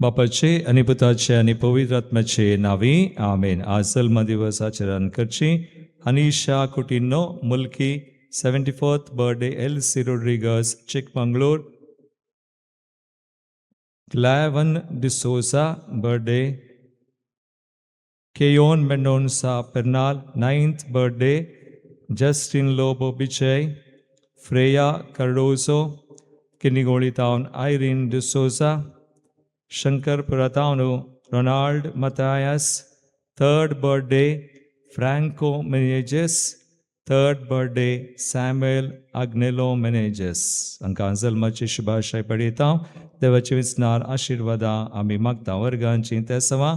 बापाचे आणि पुताचे आणि पवित्र आत्म्याचे नावे आमेन. आज जन्मदिवसाचे रन करची Anisha Coutinho Mulki 74th birthday L C. Rodrigues Chikmagalur. Clavan D'Souza birthday Keyon Mendonca Pernal 9th birthday Justin Lobo Bejai Freya Cardozo Kinnigoli town Irene D'Souza शंकर पुरातानु Ronald Mathias 3rd birthday Franco Menezes 3rd birthday Samuel Agnelo Menezes हांकां जल्माची शुभाशय पळयता. देवाचे विस्नार आशिर्वादा आमी मागता. वर्गांची तेसवा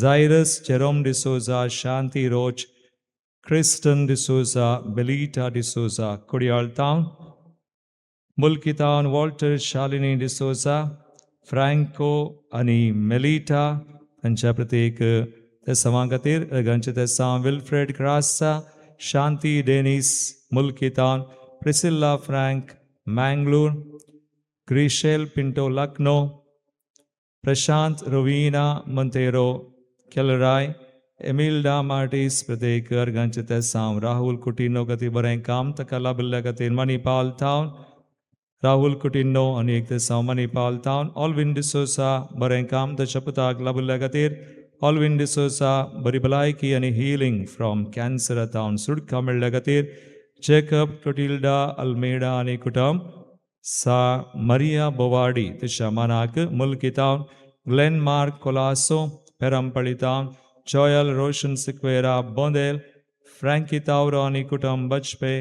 Jairus Jerome D'Souza Shanti Roche Kristen D'Souza Belita D'Souza कुडियाल town Mulki town Walter Shalini D'Souza Franco आणि मेलिटा हांच्या प्रत्येक तेसवां खातीर अर्गांचे तेसां Wilfred Crasta Shanti Dennis Mulki town Priscilla Frank Mangalore ग्रिशेल पिंटो लखनौ प्रशांत रोविना मंतेरो केलराय एमिल्डा मार्टिस प्रत्येक अर्गांचे तेसां राहुल कुटिनो खातीर बरें काम ताका लाभिल्ल्या खातीर मणिपाल टाउन राहुल कुटिनो आणि एक तेसां मणिपाल टाउन ऑल्विन डिसोसा बरें काम ताच्या पुताक लाभिल्ल्या खातीर ऑल्विन डिसोसा बरी भलायकी आनी हिलिंग फ्रॉम कॅन्सर टाउन सुटका मेळ्ळ्या खातीर जेकब क्लोटिल्डा अल्मेडा आनी कुटुंब सा मरिया बोवाडी तिच्या मनाक Mulki town Glenn Mark Colaco Perampalli town Joel Roshan Sequeira Bondel Franky Tauro आनी कुटुंब Bajpe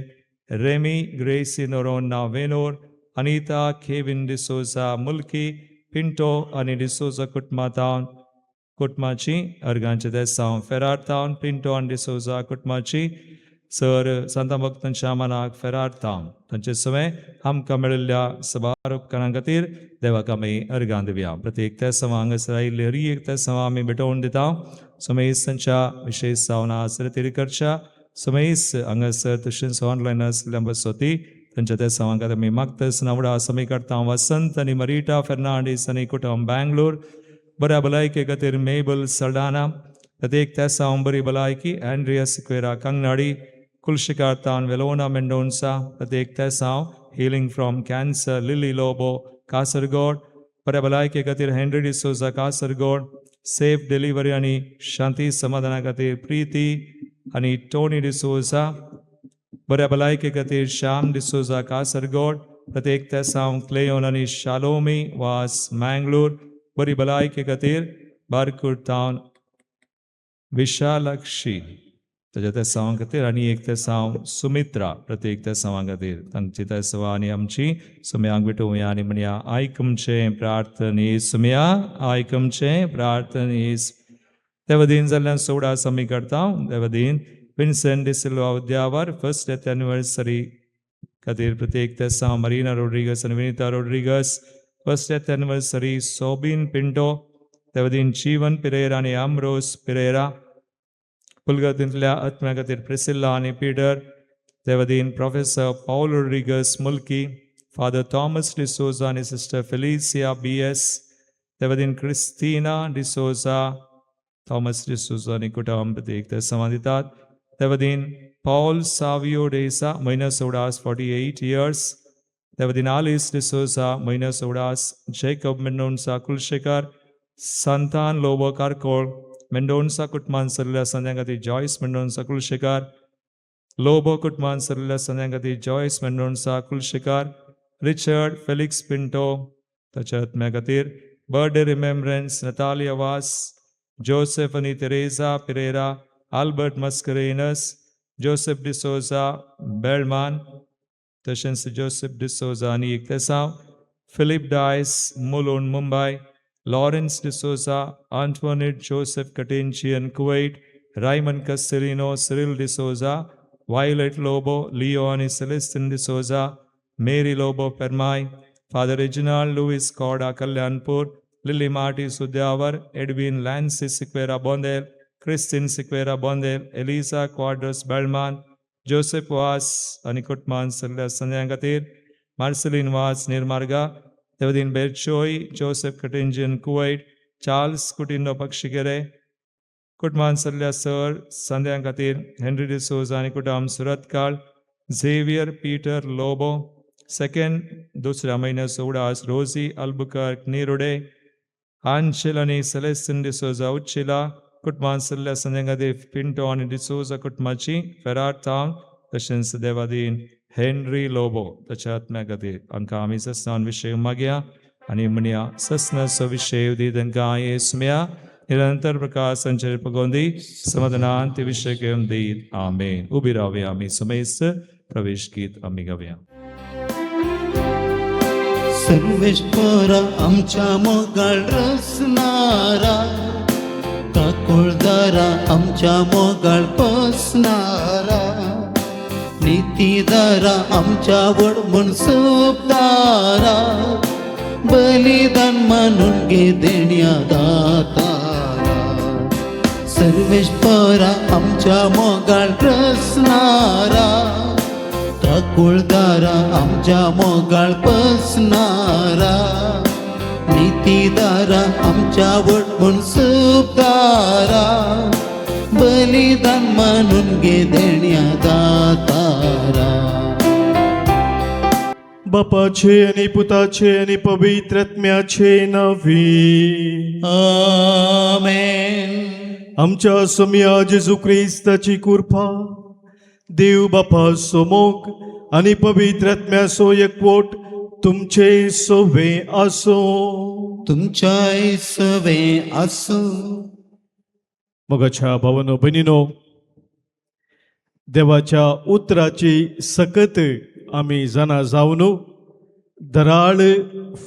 Remy Gracy Noronha Venur Anita Kevin D'Souza Mulki Pinto आणि डिसोजा कुटुंबा टाउन कुटुंबाची अर्गांचे तेसां फेरार टाउन पिंटो आनी डिसोजा कुटुंबाची सर संता भक्तांच्या मनाक फेरार टाउन तांचे सवे आमकां मेळिल्ल्या सबार उपकारां खातीर देवाक आमी अर्गां दिवया. प्रत्येक तेसां हांगासर आयिल्ले हर एक तेसां आमी भेटोवन दिता. सुमेस तांच्या विशेष जावना आसरे करच्या सुमेस हांगासर तशेंच ऑनलायन आसल्या बसोती तांच्या तेसां हांगा आमी मागतास नावडा समी करता. वसंत आनी मरिटा फेर्नांडीस आनी कुटुंब बँगलोर बऱ्या भलायके खातीर मेबल सल्डाना प्रत्येक तेसां बरी भलायकी एंड्रिया सिक्वेरा कंगनाडी कुलशिकार टाउन वेलोना मेंडोन्सा प्रत्येक तेसां healing from cancer Lily Lobo Kasaragod बऱ्या भलायके खातीर Henry D'Souza Kasaragod safe delivery आनी शांती समाधाना खातीर प्रीती आनी टोनी डिसोजा बऱ्या भलायके खातीर श्याम डिसोजा कासरगोड प्रत्येक तेसां क्लेयोन आनी शालोमी वास मँगलोर बरी भलायके खातीर बारकूर टाउन विशालाक्षी ताच्या तेसां खातीर आनी एक तेसां सुमित्रा प्रत्येक तेसां खातीर तांची तेसां आनी आमची सुमयांक भेटोवया आनी म्हणया आयकमचें प्रार्थने सुमया आयकमचें प्रार्थने देवदीन जाल्ल्यान सोडा समी करता. देवदीन Vincent D'Silva Udyavar 1st death anniversary खातीर प्रत्येक तेसां मरीना रोड्रिगस आनी Vinita Rodrigues 1st death anniversary सोबीन पिंटो देवदीन जीवन पिरेरा आनी आम्रोस पिरेरा पुलगतींतल्या आत्म्या खातीर प्रिसिल्ला आनी पीटर देवदीन professor Paul Rodrigues Mulki father Thomas D'Souza आनी सिस्टर फेलिसिया BS देवदीन क्रिस्टिना डिसोजा थॉमस डिसोजा आनी कुटुंब प्रत्येक तेसां दितात. देवदीन पॉल सावियो डेसा महिना सोडास 48 years देवदीन आलिस डिसोजा महिना सोडास जैकब मेंडोन्सा कुलशेकर संतान लोबो कारकोळ मेंडोन्सा कुटुंबान सरल्या संध्या खातीर जॉयस मेंडोन्सा कुलशेकर लोबो कुटुंबान सरल्या संध्या खातीर Joyce Mendonca Kulshekar Richard Felix Pinto ताच्या आत्म्या खातीर birthday remembrance Natalia Vas Joseph आनी Teresa Pereira Albert Mascarenhas Joseph D'Souza Belman तशेंच जोसेफ डिसोजा आनी एक तेसां फिलिप डायस मुलून Mumbai Lawrence D'Souza Antoinette Joseph कटेंचियन Kuwait Raymond Castelino Cyril D'Souza Violet Lobo Leo आनी सेलेस्टिन डिसोजा मेरी लोबो पेरमाय फादर रेजिनाल्ड लुईस कॉडा कल्याणपूर लिली मार्टी सुद्यावर एडविन लॅन्सिस Sequeira Bondel Christine Sequeira Bondel Elisa Quadros Belman Joseph Vas आनी कुटुंबान सरल्या संध्या खातीर मार्सेलीन वास निर्मार्गा देवदीन बेरचोई जोसेफ कटेंजियन कुवैट चार्ल्स कुटिनो पक्षिगेरे कुटुंबान सल्ल्या सर संध्यां खातीर हेनरी डिसोजा आनी कुटुंब Surathkal Xavier Peter Lobo second दुसऱ्या म्हयन्याचो उडास रोजी अल्बुकर्क निरुडे आंचेल आनी सेलेस्टिन डिसोजा उच्चिला कुटुंबान सल्ल्या संध्यां खातीर पिंटो आनी डिसोजा कुटुंबाची फेरार थांग तशेंच देवादीन हेनरी लोबो ताच्या आत्म्या खातीर आमकां आमी सस्नान विशय मागया आनी म्हणया सस्नाचो विशय दी तांकां येसम्या निरंतर प्रकाश संचय पगोंदी समाधानांत विषय घेऊन देत आमेन. उभी राहावे आम्ही समेस्त प्रवेश गीत आम्ही गाऊया. सर्वेश्वरा आमच्या मोगाळ रचणारा काकुळदारा आमच्या मोगाळ बसणारा नीतीदारा आमच्या वडमून सोपदारा बलिदान मानून घे देण्या दातारा सर्वेश्वरा आमच्या मोगाळ रचणारा काकुळदारा आमच्या मोगाळ बसणारा नीतीदारा आमच्या वडमून सोपदारा बलिदान मानून घे देण्या दातारा बापाचे आणि पुताचे आणि पवित्रात्म्याचे नावी आमेन. आमच्या सम्या जेजू ख्रिस्ताची कृपा देव बापा सोमोग आणि पवित्रात्म्याचो एकवट तुमचे सोवे आसो. तुमच्या सवे असो. मोगाच्या भावानो बहिणीनो, देवाच्या उतराची सकत आमी जाणा जावन दराळ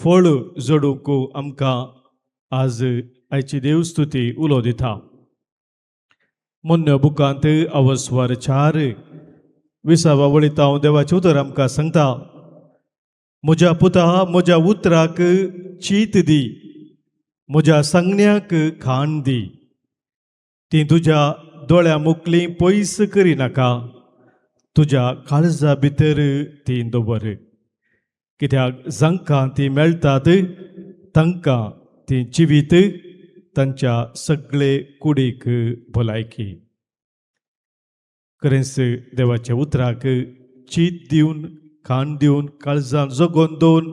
फळ जोडूंक आमकां आज आयची देवस्तुती उलो दिता. मोन्य बुकांत अवस्वर 4 20 वळीत हांव देवाचें उतर आमकां सांगता. म्हज्या पुता म्हज्या उतराक चीत दी, म्हज्या सांगण्याक खाण दी. ती तुज्या दोळ्या मुखली पयस करिनाका, तुज्या काळजा भितर ती दवर. कित्याक जांकां ती मेळटात तांकां ती जिवीत, तांच्या सगळे कुडीक भलायकी. खरेंच देवाच्या उतराक चीत दिवन खाण दिवन काळजां जगोवन दवरून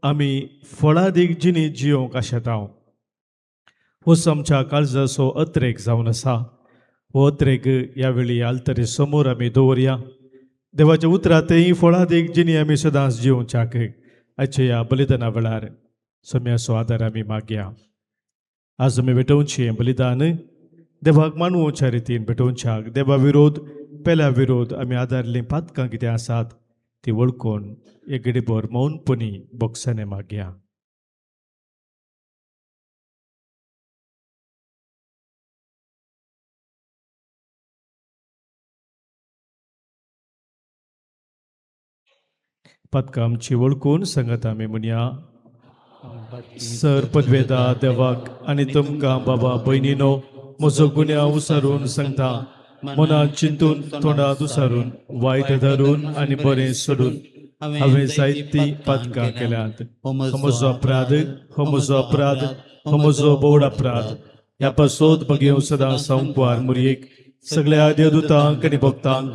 आमी फळादीक जिणेंत जियोंक आशेता. हो आमच्या काळजाचो अत्रेक जावन आसा. हो अत्रेक ह्या वेळी आल्तरे समोर आमी दवरया. देवाच्या उतरांतय फळादीक जिणी आमी सदांच जिवोवच्याक आजच्या ह्या बलिदाना वेळार सम्याचो आदार आमी मागया. आज आमी भेटोवचें बलिदान देवाक मानवोवच्या रितीन भेटोवच्याक देवा विरोध पेल्या विरोध आमी आदारलीं पातकां कितें आसात ती वळखून एक घडीभर मौनपणी बोगसाने मागया. पातकां आमची वळखून सांगात आमी म्हणया. सर पदवेदा देवाक आनी तुमकां बाबा भयणीनो म्हजो गुन्यांव उसारून सांगता. मनांत चिंतून तोंडांत उसारून वायट धरून आनी बरें सोडून हांवें जायतीं पातकां केल्यात. हो म्हजो अपराध, हो म्हजो अपराध, हो म्हजो बोड अपराध. ह्या पासोत बगयो सदां संकवार मुरयेक सगळ्या देवदूतांक आनी भक्तांक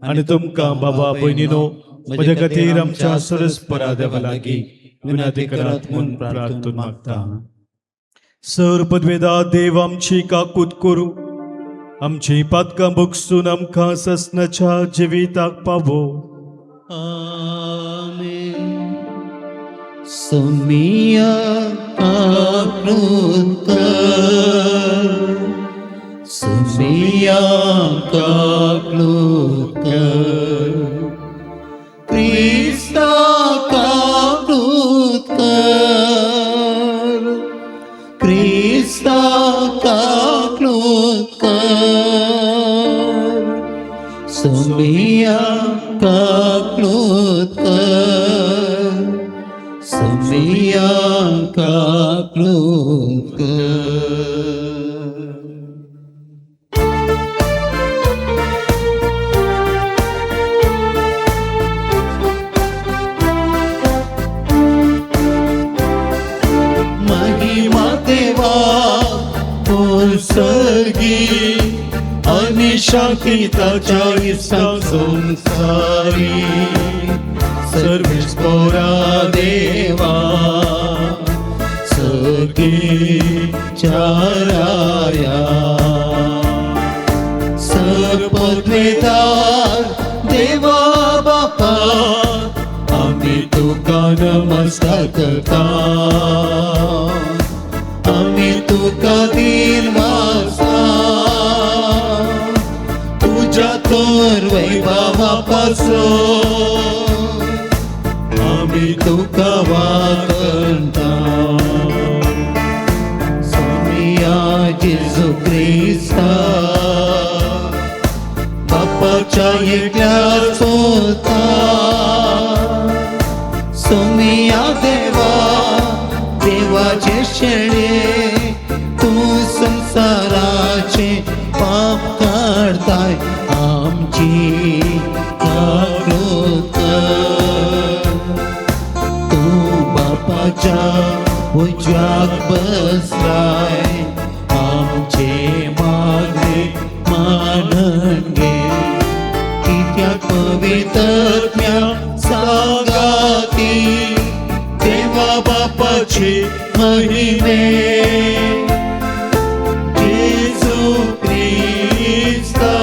आनी तुमकां बाबा भयणीनो म्हजे खातीर आमच्या सरस्परा देवा लागीं विनंती करात म्हूण प्रार्थून मागता. सर पदवेदा देव आमची काकूत करूं, आमची पातकां भोगसून आमकां ससनाच्या जिविताक पावो. आमेन. सोमिया काकृत कर, सोमिया काकृत कर, क्रिस्ता काकृत कर, क्रिस्ता काकृत कर, सोमिया काकृत कर, सोमिया काकृत कर. महिमा देवा सर्गी आणि शांतीताच्या इष्टांक संसारी सर्वेश पोरा देवा सर्गी चाराया सर्पद्वेदार देवा बापा आम्ही तुका नमस्कार करता आम्ही तुका दिन वाजता तुझ्या तोर वैभवापासून आम्ही तुका वाकणता सोमिया जेजू ख्रिस्ता बापाच्या एकल्या सोता सोमिया देवा देवाचे शेणे तू संसाराचे पाप काढताय आमची जागृत तू बापाच्या उजव्यात बसलाय आमचे मागे मानन घे कित्याक पवित्रज्ञा सांगाती देवा बापाची महिमे जेजू ख्रिस्ता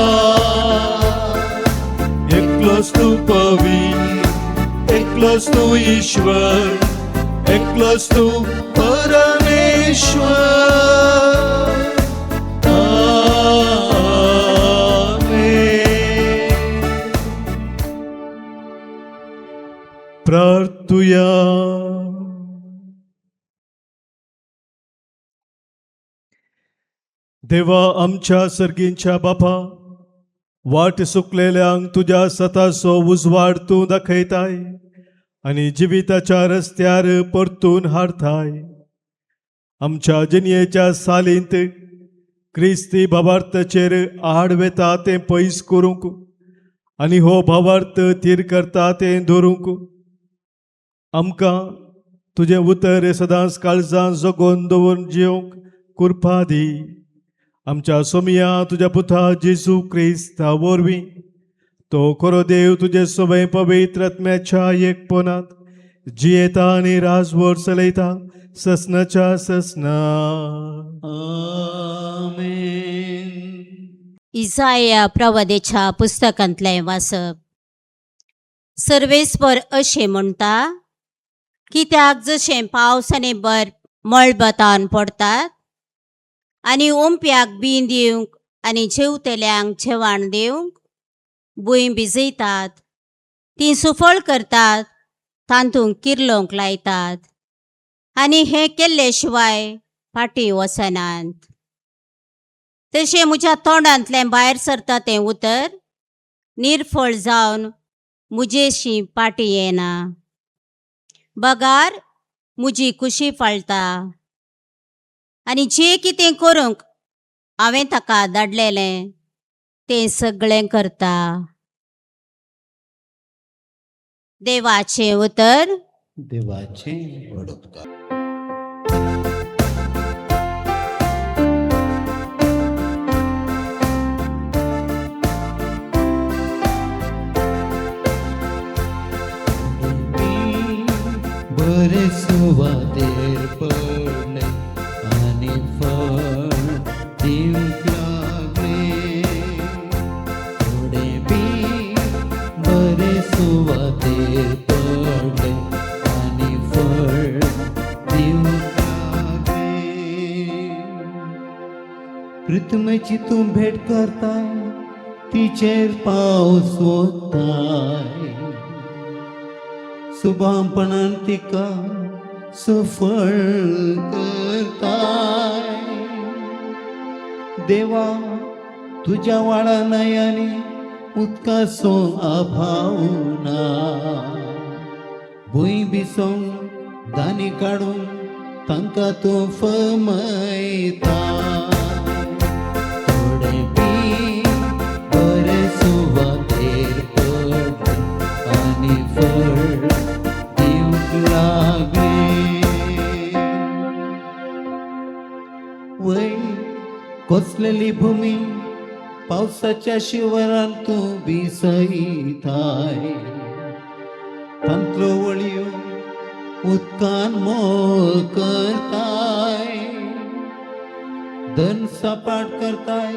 एकलोच तू पवित्र एकलोच तू ईश्वर एकलोच तू परमेश्वर आमेन. प्रार्थुया. देवा आमच्या सर्गींच्या बापा वाट सुकलेल्यांक तुझ्या सताचो उजवाड तूं दाखयताय आनी जिविताच्या रस्त्यार परतून हाडताय. आमच्या जिणयेच्या सालींत क्रिस्ती भावार्थाचेर आड वेता तें पयस करूंक आनी हो भावार्थ थीर करता तें धरूंक आमकां तुजें उतर सदांच काळजांत जगोवन दवरून जिवंक कृपा दी. आमच्या सोमिया तुझ्या पुता जेजू क्रिस्ता वरवीं तो खरो देव तुजे सोबे पवित्र आत्म्याच्या एकपणांत जियेता आनी राजवट चलयता ससनाच्या ससना. आमेन. इसाया प्रवादेच्या पुस्तकांतलें वाचप. सर्वेस्पर अशें म्हणटा, कित्याक जशें पावस आनी बर्फ मळबतावन पडटात आनी ओंप्याक बीं दिवंक आनी जेवतल्यांक जेवण दिवंक भूंय भिजयतात, तीं सुफळ करतात, तांतूंक किर्लोंक लायतात आनी हें केल्ले शिवाय फाटीं वचनात. तशें म्हज्या तोंडांतलें भायर सरता तें उतर निर्फळ जावन मुजेशी फाटीं येना. बगार म्हजी कुशी फाळटा आनी जें कितें करूंक हांवें ताका धाडलेलें तें सगळें करता. देवाचें उतर. देवाचे वडोदकार. बरे सुवातेर पडले आनी फळ दिवंक लागले. थोडे बी बरे सुवातेर पडले आनी फळ दिवंक लागले. पृथ्वीची तूं भेट करताय तिचेर पावस वताय. सुभामपणान तिका सफळ करताय. देवा तुझ्या वाडा नयानी उदकाचो अभाव ना. भूंय भिसोंक दानी काडून तांकां तूं फमयता. थोडे बी बरे सुवातेर पडले आनी फळ लागले. वय कोसलेली भूमी पावसाच्या शिवरान तूं बिसयताय तंत्रो वळयो उदकान मोळ करताय धन सपाट करताय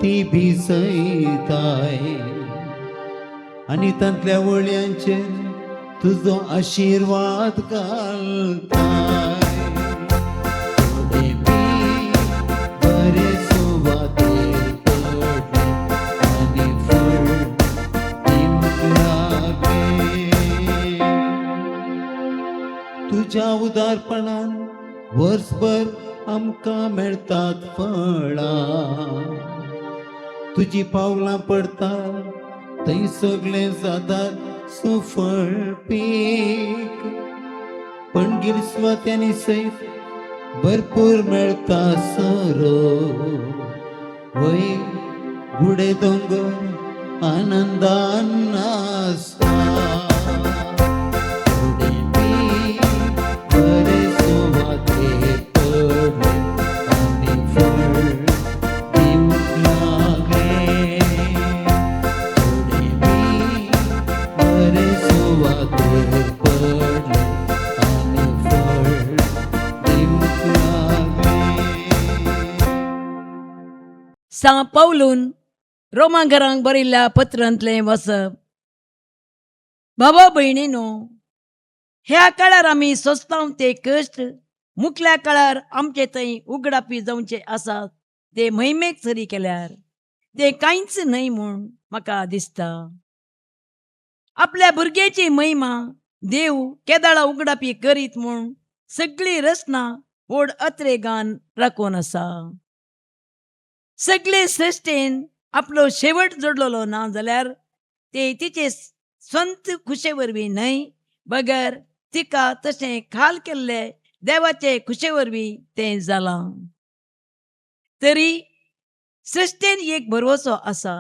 ती बिसयताय आनी तांतल्या वळयांचेर तुजो आशीर्वाद घालताय बरे सुवातेर पडले आनी फळ दिवंक लागले तुज्या उदारपणान वर्सभर आमकां मेळटात फळां तुजी पावलां पडतात थंय सगळें जातात सुफळ पीक पणगीर स्वात्यांनी सैत भरपूर मेळटा सरो वय गुडे दोंगर आनंदान नाचता बरे सुवातेर पडले आनी फळ दिवंक लागले बरे सुवातेर पडले आनी फळ दिवंक लागले सा पावलून रोमांकरांक बरयल्ल्या पत्रांतलें वचप. भावा भयणीनो, ह्या काळार आमी सोंसतांव ते कश्ट मुखल्या काळार आमचे थंय उगडापी जावचे आसात ते महिमेक सरी केल्यार ते कांयच न्हय म्हूण म्हाका दिसता. आपल्या भुरग्याची महिमा देव केदाळा उगडापी करीत म्हूण सगळी रचना व्हड अत्रेगान राखून आसा. सगळे सृश्टेन आपलो शेवट जोडलेलो ना जाल्यार ते तिचे स्वंत खुशे वरवीं न्हय बगर तिका तशें खाल केल्ले देवाचे खुशे वरवीं तें जालां. तरी सृश्टेन एक भरवसो आसा.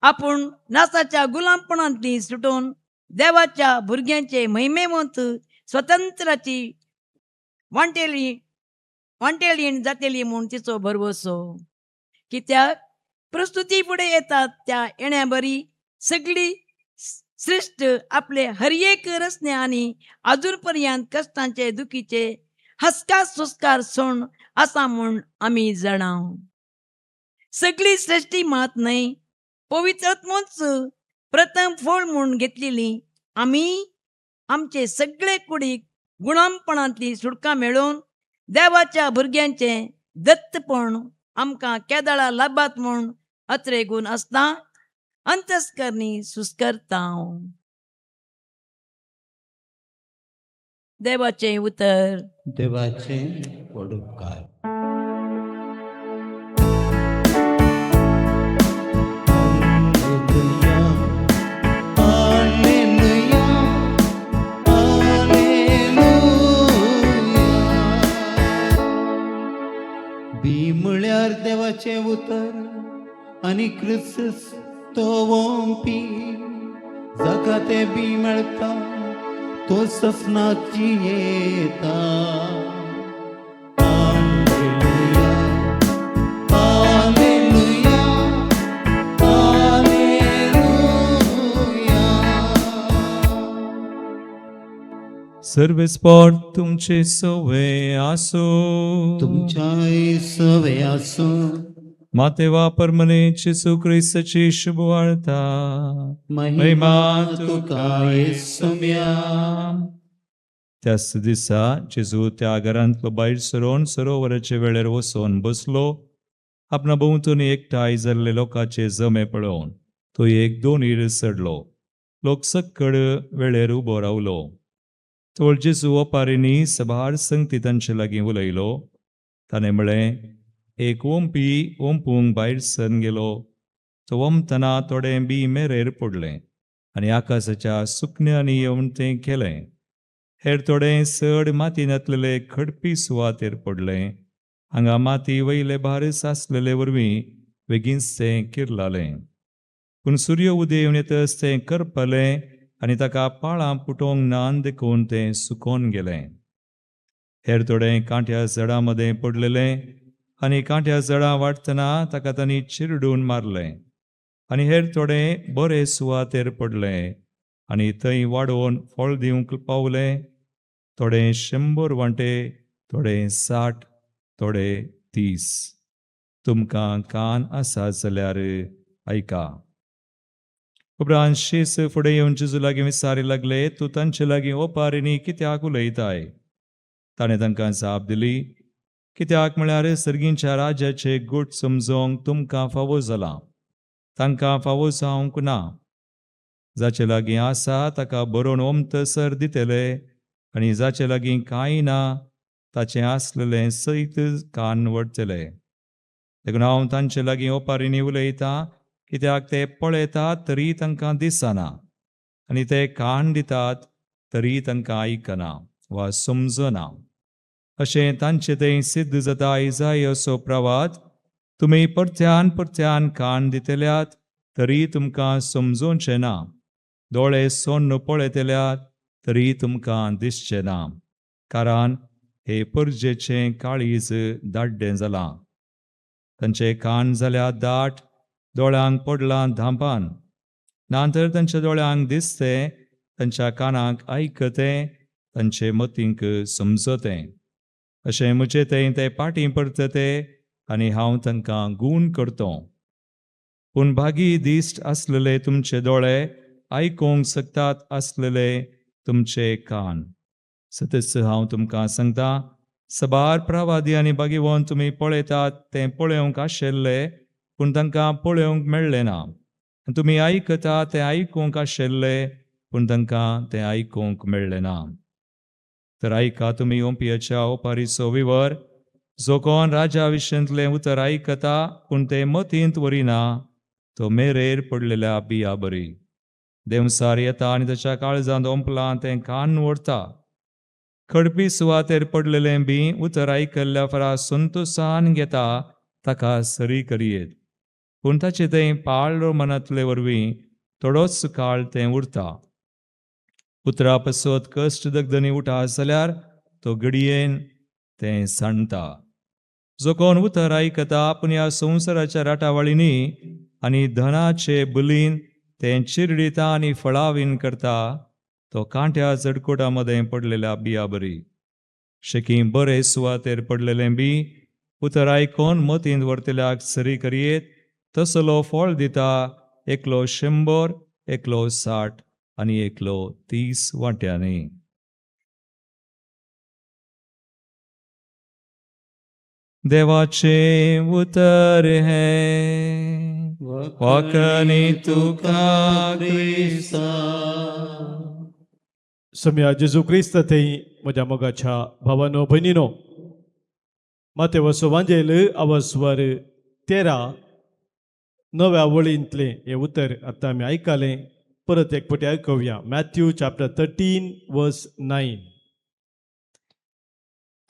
आपूण नासाच्या गुलामपणांतली सुटून देवाच्या भुरग्यांचे महिमेवंत स्वतंत्राची वांटेलीण जातेली म्हूण तिचो भरवसो. कित्याक प्रस्तुती फुडें येतात त्या येण्या बरी सगळी सृश्ट आपले हर एक रचने आनी आजून पर्यंत कश्टांचे दुखीचे हसकार सुस्कार सोण आसा म्हूण आमी जाणाव. सगळी सृश्टी मात न्हय पवित्र आत्मोच प्रथम फळ म्हूण घेतलेली आमी आमचे सगळे कुडीक गुणामपणांतली सुटका मेळोवन देवाच्या भुरग्यांचे दत्तपण आमकां केदाळा लाभात म्हूण अत्रेगून आसता अंतस्करणी सुस्करतांव. देवाचें उतर. देवाचे व्हड उपकार. Hallelujah, hallelujah. बी म्हळ्यार देवाचे उतर आनी क्रिस्त तो वोंपी जाका ते बी मेळटा तो सपनाची येता. Hallelujah, hallelujah, hallelujah. सर्वेस्पॉट तुमचे सवे आसो. तुमच्या सवे आसो. मातेवा परमने येशू ख्रिस्ताची शुभ वार्ता. महिमा तुका येसुम्या. त्याच दिसा जेजू त्या घरांतलो भायर सरोन सरोवराचे वेळेर वचोन बसलो. आपणा भोंवतणी एकठांय जाल्ले लोकांचे जमे पळोवन तो एक दोनीर चडलो. लोक सक्कड वेळेर उबो रावलो. तोळ जेजू ओपारींनी सभार संगती तांचे लागीं उलयलो. ताणें म्हळें, एक ओंपी ओंपूंक भायर सन गेलो. तो ओंपतना थोडे बी मेरेर पडलें आनी आकाशाच्या सुकण्यांनी येवन तें केलें. हेर थोडे चड मातयेंतलेले खडपी सुवातेर पडलें. हांगा माती वयले भार सासलेले वरवीं बेगीनच तें किरलालें. पूण सूर्य उदेवन येतच तें करपलें आनी ताका पाळां पुटोवंक नान देखून तें सुकोवन गेलें. हेर थोडें कांट्या झाडां मदें पडलेलें आनी कांट्या जळां वाडटना ताका तांणी चिरडून मारलें. आनी हेर थोडे बरे सुवातेर पडले आनी थंय वाडोवन फळ दिवंक पावले. थोडे 100 वांटे, थोडे 60, थोडे 30. तुमकां कान आसा जाल्यार ऐका. उपरांत शीस फुडें येवन जेजू लागीं विचारूंक लागले, तूं तांचे लागीं ओपारींनी कित्याक उलयताय? ताणें तांकां जाप दिली, कित्याक म्हळ्यार सर्गींच्या राजाचे गूट समजोवंक तुमकां फावो जाला, तांकां फावो जावंक ना. जाचे लागीं आसा ताका बरोवन ओमतसर दितले आनी जाचे लागीं कांय ना ताचें आसलेलें सयत कान वडतले. देखून हांव तांचे लागीं ओपारींनी उलयतां, कित्याक ते पळयतात तरी तांकां दिसना आनी ते कान दितात तरी तांकां आयकना वा समजना. अशें तांचे थंय सिद्ध जाता इजाय असो प्रवाद, तुमी परत्यान परत्यान कान दितल्यात तरी तुमकां समजोवचें ना, दोळे सोन्न पळयतल्यात तरी तुमकां दिसचें ना, कारण हे परजेचें काळीज दाड्डें जालां. तांचे कान जाल्या दाट, दोळ्यांक पडलां धांपान. नांतर तांच्या दोळ्यांक दिसतें, तांच्या कानाक आयकतें, तांचे मतींक समजतें. अशें म्हजें थंय ते पाटी परतते आनी हांव तांकां गूण करतों. पूण भागी दिश्ट आसलेले तुमचे दोळे, आयकूंक शकतात आसलेले तुमचे कान. सतच हांव तुमकां सांगतां, सबार प्रवादी आनी भागीवंत तुमी पळयतात तें पळोवंक आशिल्ले, पूण तांकां पळोवंक मेळ्ळें ना. तुमी आयकतात तें आयकूंक आशिल्ले, पूण तांकां तें आयकूंक मेळ्ळें ना. तर आयका तुमी ओंपयाच्या ओपारीचो विवर, जो कोण राजा विशयांतलें उतर आयकता पूण तें मतींत व्हरिना, तो मेरेर पडलेल्या बिया बरी. देवसार येता आनी ताच्या काळजांत ओंपलां तें कान व्हरता. खडपी सुवातेर पडलेलें बी उतर आयकल्ल्या फरा संतोशान घेता ताका सरी करियेत. पूण ताचे थंय पाळ्ळो मनांतले वरवीं थोडोच काळ तें उरता. उतरा पासत कश्ट दगदनी उठा जाल्यार तो घडयेन तें सांडटा. जो कोण उतर आयकता पूण ह्या संवसाराच्या राटावळींनी आनी धनाचे बुलीन तें चिरडिता आनी फळावीन करता, तो कांट्या जडकोटा मदें पडलेल्या बिया बरी. शेकी बरे सुवातेर पडलेलें बी उतर आयकोन मतींत व्हरतल्याक सरी करियेत, तसलो फळ दिता, एकलो 100, एकलो 60 आनी एकलो 30 वांट्यांनी. देवाचे उतर है वाकनी तुका क्रिस्ता. सम्या जेजू क्रिस्त थंय म्हज्या मोगाच्या भावानो भयणीनो, मातेवचो वांजेल आवाजवर 13 9व्या वळींतलें हें उतर आतां आमी आयकलें. परत एक फावटी आयकुया. मॅथ्यू चॅप्टर 13 वर्स 9.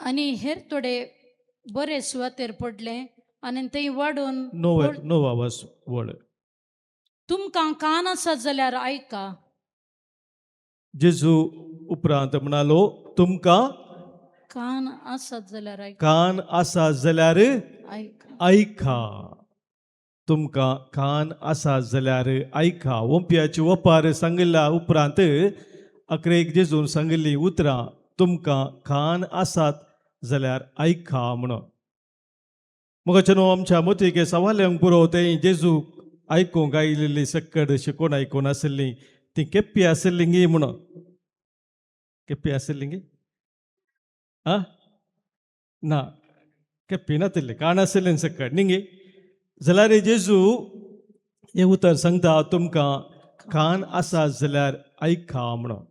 आनी हेर थोडे बरे सुवातेर पडले आनी थंय वाडून 9वा वर्स वळ. तुमकां कान आसा जाल्यार आयका. जेजू उपरांत म्हणालो, तुमकां कान आसात जाल्यार आयका. कान आसा जाल्यार आयका. ऐका. तुमकां कान आसा जाल्यार ऐका. ओंपयाची ओपार सांगिल्ल्या उपरांत अकरेक जेजून सांगिल्लीं उतरां तुमकां कान आसात जाल्यार ऐका म्हणून. मोगाचे न्हू, आमच्या मतीक सवाल्यांक पुरो तें जेजू आयकूंक आयिल्ली सक्कड शिकोवन आयकून आसली ती केप्पी आसली गी म्हणून. केप्पी आसली गी? ना, केप्पी नासली, कान आसली सक्कड न्ही गे. जाल्यार जेजू हें उतर सांगता, तुमकां कान आसा जाल्यार ऐका म्हणून.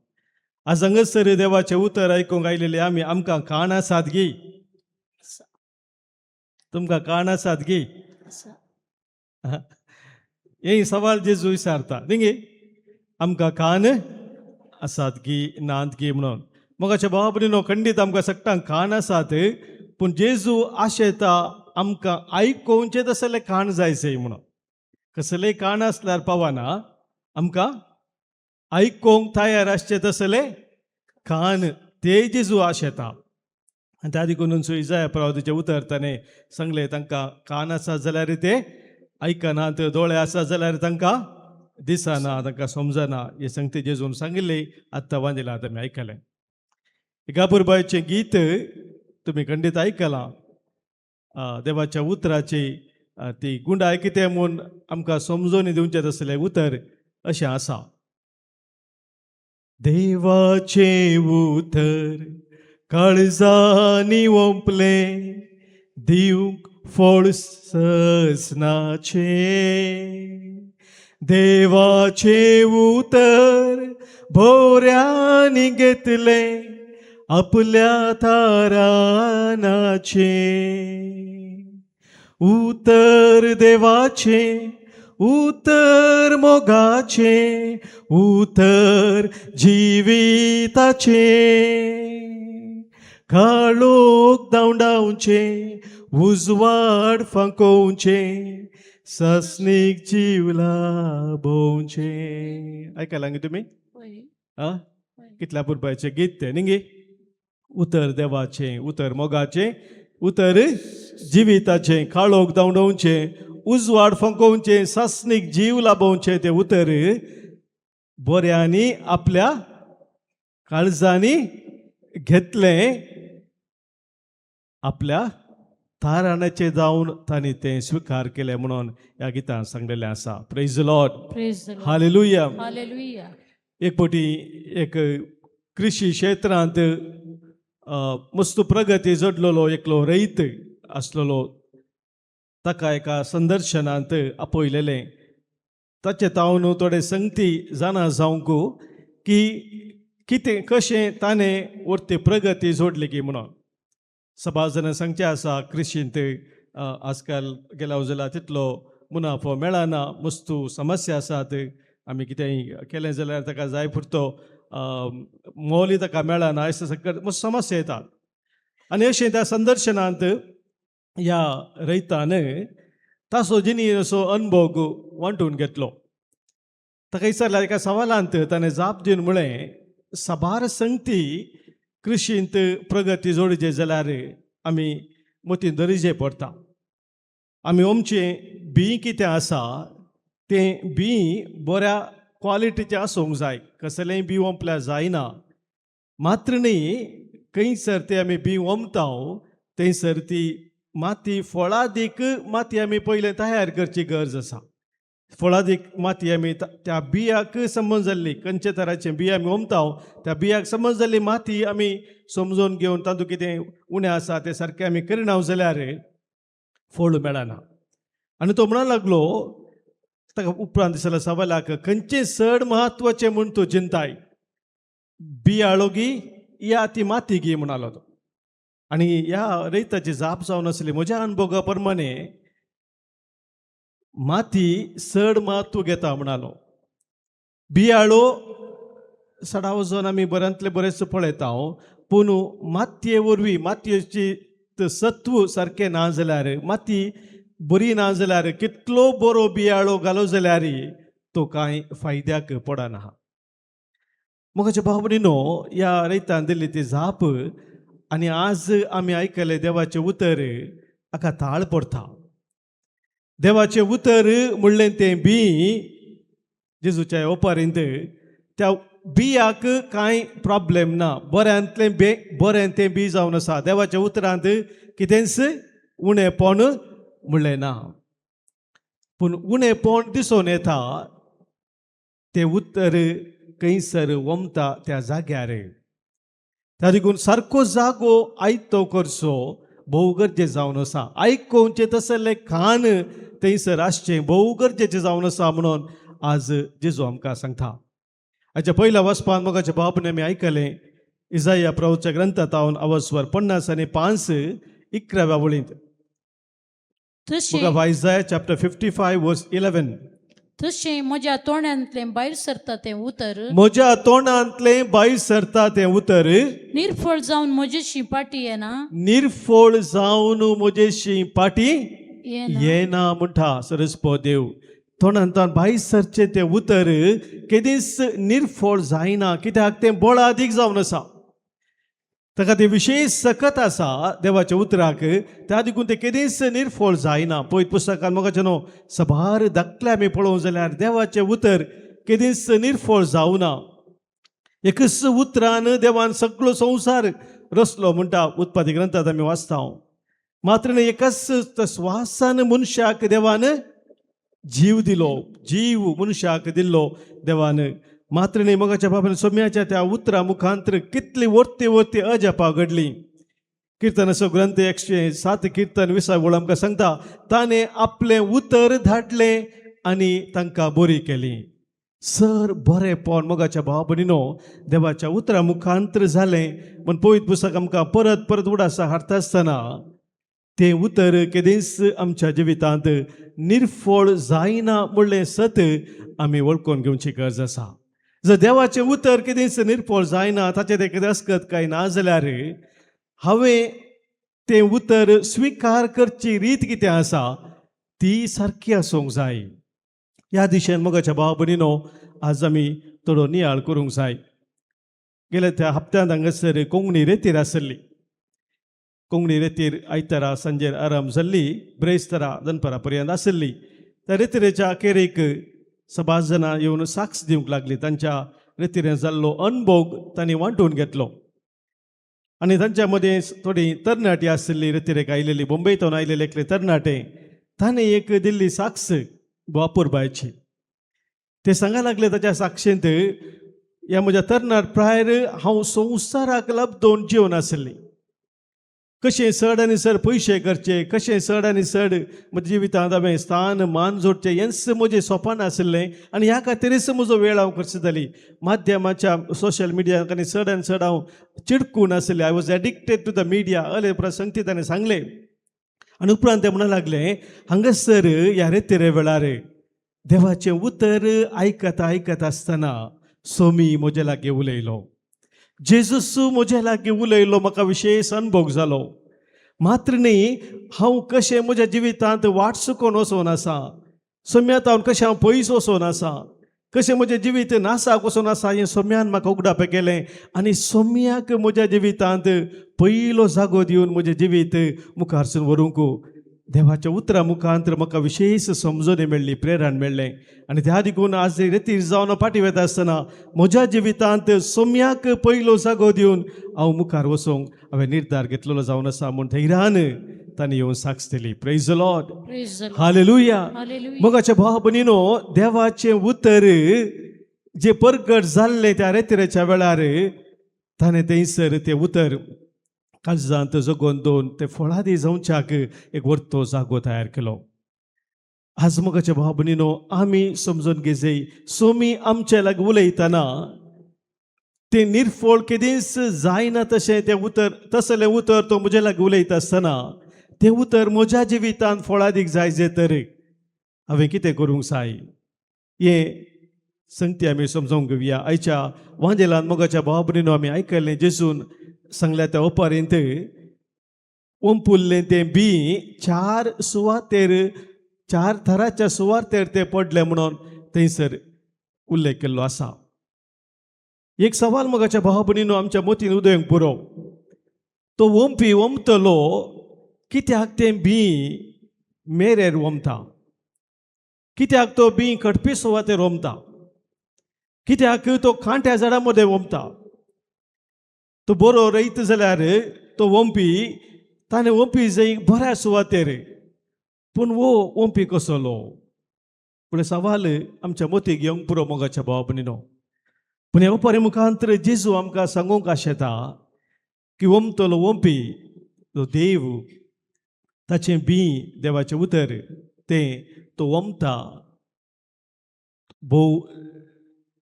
आज हांगासर देवाचें उतर आयकूंक आयलेले आमी. आमकां कान आसात गे? तुमकां कान आसात गे? हे सवाल जेजू विचारता न्ही गे. आमकां कान आसात गी नात गे म्हणून. मोगाच्या भावा भयणीनो, खंडीत आमकां सगळ्यांक कान आसात, पूण जेजू आशेता आमकां आयकोवचे तसले कान जायचे म्हणून. कसले कान आसल्यार पावना, आमकां आयकोंक तयार आसचे तसले कान ते जेजू आशेता. आनी त्या देखून इजाया प्रवादीचे उतर ताणें सांगलें तांकां कान आसा जाल्यार ते आयकनात, दोळे आसा जाल्यार तांकां दिसना, तांकां समजना. हे संगती जेजून सांगिल्ली आत्तां वांदिला आतां आमी आयकलें. गाबुरबायेचें गीत तुमी खंडीत आयकलां. देवाच्या उतराची ती गुंडाय कितें म्हूण आमकां समजोवन दिवचें तसलें उतर अशें आसा. देवाचें उतर काळजांनी ओंपलें, दिवंक फळ ससनाचें. देवाचें उतर भोवऱ्यांनी घेतलें, आपल्या तारानाचें. उतर देवाचें, उतर मोगाचें, उतर जिविताचें. काळोख धांवडावचें, उजवाड फांकोवचें, ससनीक जीव लाभोवचें. आयकलां गे तुमी? कितल्या पुरपाचें गीत तें न्ही गे? उतर देवाचें, उतर मोगाचें, उतर जिविताचें, काळोख धांवडावचें, उजवाड फंकोवचें, ससनीक जीव लाभोवचें. तें उतर बऱ्यांनी आपल्या काळजांनी घेतलें, आपल्या ताराणाचें जावन तांणी तें स्विकार केलें म्हणून ह्या गितान सांगलेलें आसा. Praise the Lord, praise the Lord. Hallelujah. Hallelujah. एक फावटी एक कृषी क्षेत्रांत मस्त प्रगती जोडलेलो एकलो रैत आसलेलो. ताका एका संदर्शनांत आपयलेलें. ताचे तावन थोडे संगती जाणा जावंक की कितें कशें ताणें व्हरती प्रगती जोडली की म्हणून. सबाज जाणां सांगचें आसा कृशींत आजकाल गेल्या जाल्यार तितलो मुनाफो मेळना, मस्तू समस्या आसात. आमी कितेंय केलें जाल्यार ताका जाय पुरतो मोलय ताका मेळना, अशें मस्त समस्या येतात. आनी अशें त्या संदर्शनांत ह्या रैतान ताचो जिणी असो अनुभव वांटून घेतलो. ताका विचारल्यार एका सवालांत ताणें जाप दिवन म्हळें, साबार संगती कृशींत प्रगती जोडचे जाल्यार आमी मतीन दरिजे पडटा. आमी आमचें बी कितें आसा तें बी बऱ्या क्वॉलिटीचें आसूंक जाय. कसलेंय बी ओंपल्यार जायना. मात्र न्ही, खंयसर तें आमी बी ओंपता थंयसर ती माती फळादीक माती आमी पयलें तयार करची गरज आसा. फळादीक माती आमी त्या बियाक संबंद जाल्ली, खंयचे तराचें बी आमी ओंपता त्या बियाक संबंद जाल्ली माती आमी समजून घेवन तातूंत कितें उणें आसा तें सारकें आमी करिना जाल्यार फळ मेळना. आनी तो म्हणूंक लागलो, ताका उपरांत दिसल्या सवालाक, खंयचें चड म्हत्वाचें म्हूण तूं चिंताय, बियाळो गी या ती माती गी म्हणालो तो. आनी ह्या रैताची जाप जावन आसली. म्हज्या अनुभवा प्रमाणे माती चड म्हत्व घेता म्हणालो. बियाळो सडा वचोन आमी बऱ्यांतले बरेंच पळयता, पूण मातये वरवीं मातयेची सत्व सारकें ना जाल्यार, माती बरी ना जाल्यार कितलो बरो बियाळो घालो जाल्यार तो कांय फायद्याक पडना. मोगाच्या भाव भयणीनो, ह्या रैतान दिल्ली ती जाप आनी आज आमी आयकलें देवाचें उतर हाका ताळ पडटा. देवाचें उतर म्हणलें तें बी जेजूच्या येवपारेंत त्या बियाक कांय प्रॉब्लेम ना. बरें तें बी जावन आसा. देवाच्या उतरांत कितेंच उणेंपण म्हणलें ना. पूण उणेंपण दिसून येता तें उतर खंयसर वमता त्या जाग्यार. त्या देखून सारको जागो आयतो करचो भोव गरजेचें जावन आसा. आयकोवचें तसलें कान थंयसर आसचें भोव गरजेचें जावन आसा म्हणून आज जेजू आमकां सांगता. हाच्या पयल्या वचपान मोगाच्या बापून आमी आयकलें इजाया प्रभूच्या ग्रंथांत अवस्वर 50 आनी 5 11व्या वळींत. तशें Isaiah chapter 55 verse 11. तशें म्हज्या तोंडांतलें भायर सरता तें उतर म्हज्या तोंडांतलें भायर सरता तें उतर निर्फळ जावन म्हजेशी पाटी येना. निर्फळ जावन म्हजेशी पाटी येना. येना म्हणटा सरस्पो देव. तोंडांतल्यान भायर सरचें तें उतर केदींच निर्फळ जायना, कित्याक तें बळ अदीक जावन आसा. ताका ते विशेष सकत आसा देवाच्या उतराक त्या देखून ते केदींच निर्फळ जायना. पळयत पुस्तकान मोगाचे न्हू सभार धाकले आमी पळोवंक जाल्यार देवाचें उतर केदींच निर्फळ जावना. एकच उतरान देवान सगळो संवसार रचलो म्हणटा उत्पत्ती ग्रंथांत आमी वाचता. मात्र न्ही एकाच श्वासान मनशाक देवान जीव दिलो, जीव मनशाक दिल्लो देवान. मात्र न्ही मोगाच्या बाबान सोम्याच्या त्या उतरा मुखांतर कितली वर्ती वर्ती अजापा घडली. किर्तनाचो ग्रंथ 107 कीर्तन 20 वळ आमकां सांगता ताणें आपलें उतर धाडलें आनी तांकां बरी केली. सर बरेंपण मोगाच्या भावा भयणीनो देवाच्या उतरा मुखांतर जालें म्हण पळयत पुस्तक आमकां परत परत उडासा हाडटा आसतना तें उतर केदींच आमच्या जिवितांत निर्फळ जायना म्हणलें सत आमी वळखून घेवची गरज आसा. जर देवाचें उतर केदींच निर्फळ जायना ताचें तें कितें आसकत काय ना जाल्यार हांवें तें उतर स्विकार करची रीत कितें आसा ती सारकी आसूंक जाय. ह्या दिशेन मोगाच्या भावा भयणीनो आज आमी थोडो नियाळ करूंक जाय. गेल्या त्या हप्त्यांत हांगासर कोंकणी रेतीर आसली. कोंकणी रेतीर आयतारा सांजेर आराम जाल्ली, ब्रेस्तारा दनपारा पर्यंत आसली. त्या रेतीरेच्या अखेरेक सबास जाणां येवन साक्ष दिवंक लागली. तांच्या रेतीरेन जाल्लो अणभव तांणी वांटून घेतलो. आनी तांच्या मदें थोडी तरणाटी आसली रेतीरेक आयलेली, मुंबयतून आयलेले एकले तरणाटे. ताणें एक दिल्ली साक्ष बापूरबायची. ते सांगा लागले ताच्या साक्षेंत ह्या म्हज्या तरणाट प्रायर हांव संवसाराक लाभदोन जिवन आसली. कशें चड आनी चड पयशे करचे, कशें चड आनी चड म्हज्या जिवितांत हांवें स्थान मान जोडचें हेंच म्हजें सोपान आसलें. आनी ह्या खातीरच म्हजो वेळ हांव खर्च जाली. माध्यमाच्या सोशल मिडियाक आनी चड हांव चिडकून आसलें. I was addicted to the media अले प्रसंगती ताणें सांगलें. आनी उपरांत ते म्हणूंक लागले हांगासर ह्या रेतीरे वेळार देवाचें उतर आयकत आसतना सोमी म्हजे लागीं उलयलो, जेजूस म्हजे लागीं उलयलो. म्हाका विशेश अणभव जालो. मात्र न्ही हांव कशें म्हज्या जिवितांत वाट चुकोवन वचोन आसा, सोम्यात हांव कशें हांव पयस वचोन आसा, कशें म्हजें जिवीत नासाक वचोन आसा हें सोम्यान म्हाका उगडाप केलें. आनी सोम्याक म्हज्या जिवितांत पयलो जागो दिवन म्हजें जिवीत मुखारसून व्हरूंक देवाच्या उतरा मुखांतर म्हाका विशेश समजणी मेळ्ळी, प्रेरण मेळ्ळें. आनी त्या देखून आज रेतीर जावन फाटीं वता आसतना म्हज्या जिवितांत सोम्याक पयलो जागो दिवन हांव मुखार वचूंक हांवें निर्धार घेतलेलो जावन आसा म्हूण धैर्यान तांणी येवन साक्ष दिली. Praise the Lord, Praise the Lord. Hallelujah. Hallelujah. मोगाच्या भावा भयणीनो देवाचें उतर जे परगट जाल्लें त्या रेतीरेच्या वेळार ताणें थंयसर तें उतर काळजांत जगोवन दवरून ते फळादी जावच्याक एक वर्तो जागो तयार केलो. आज मोगाच्या भावा भयणीनो आमी समजून घेजय सोमी आमचे लागीं उलयतना तें निर्फळ केदींच जायना तशें तें उतर तसलें उतर तो म्हजे लागीं उलयता आसतना तें उतर म्हज्या जिवितांत फळादीक जाय तर हांवें कितें करूंक जाय हें संगती आमी समजूंक घेवया. आयच्या वांजेलांत मोगाच्या भावा भयणीनो आमी आयकल्लें जेजून सांगल्या त्या ओपारेंत ओंपुल्लें तें बी 4 सुवातेर 4 थराच्या सुवातेर तें पडलें म्हणून थंयसर उल्लेख केल्लो आसा. एक सवाल मोगाच्या भावा भयणीनो आमच्या मतीन उदयंक पुरो. तो ओंपी ओंपतलो कित्याक तें बी मेरेर ओंपता, कित्याक तो बी कटपी सुवातेर ओंपता, कित्याक तो कांट्या झाडां मदें ओंपता. तो बरो रयत जाल्यार तो ओंपी ताणें ओंपी जाय बऱ्या सुवातेर, पूण वो ओंपी कसलो पूण सवाल आमच्या मतीक येवंक पुरो मोगाच्या भावा भयणीनो. पूण ह्या ओपारी मुखांतर जेजू आमकां सांगूंक आशेता की ओंपतलो ओंपी तो देव, ताचें बी देवाचें उतर तें तो ओंपता भोव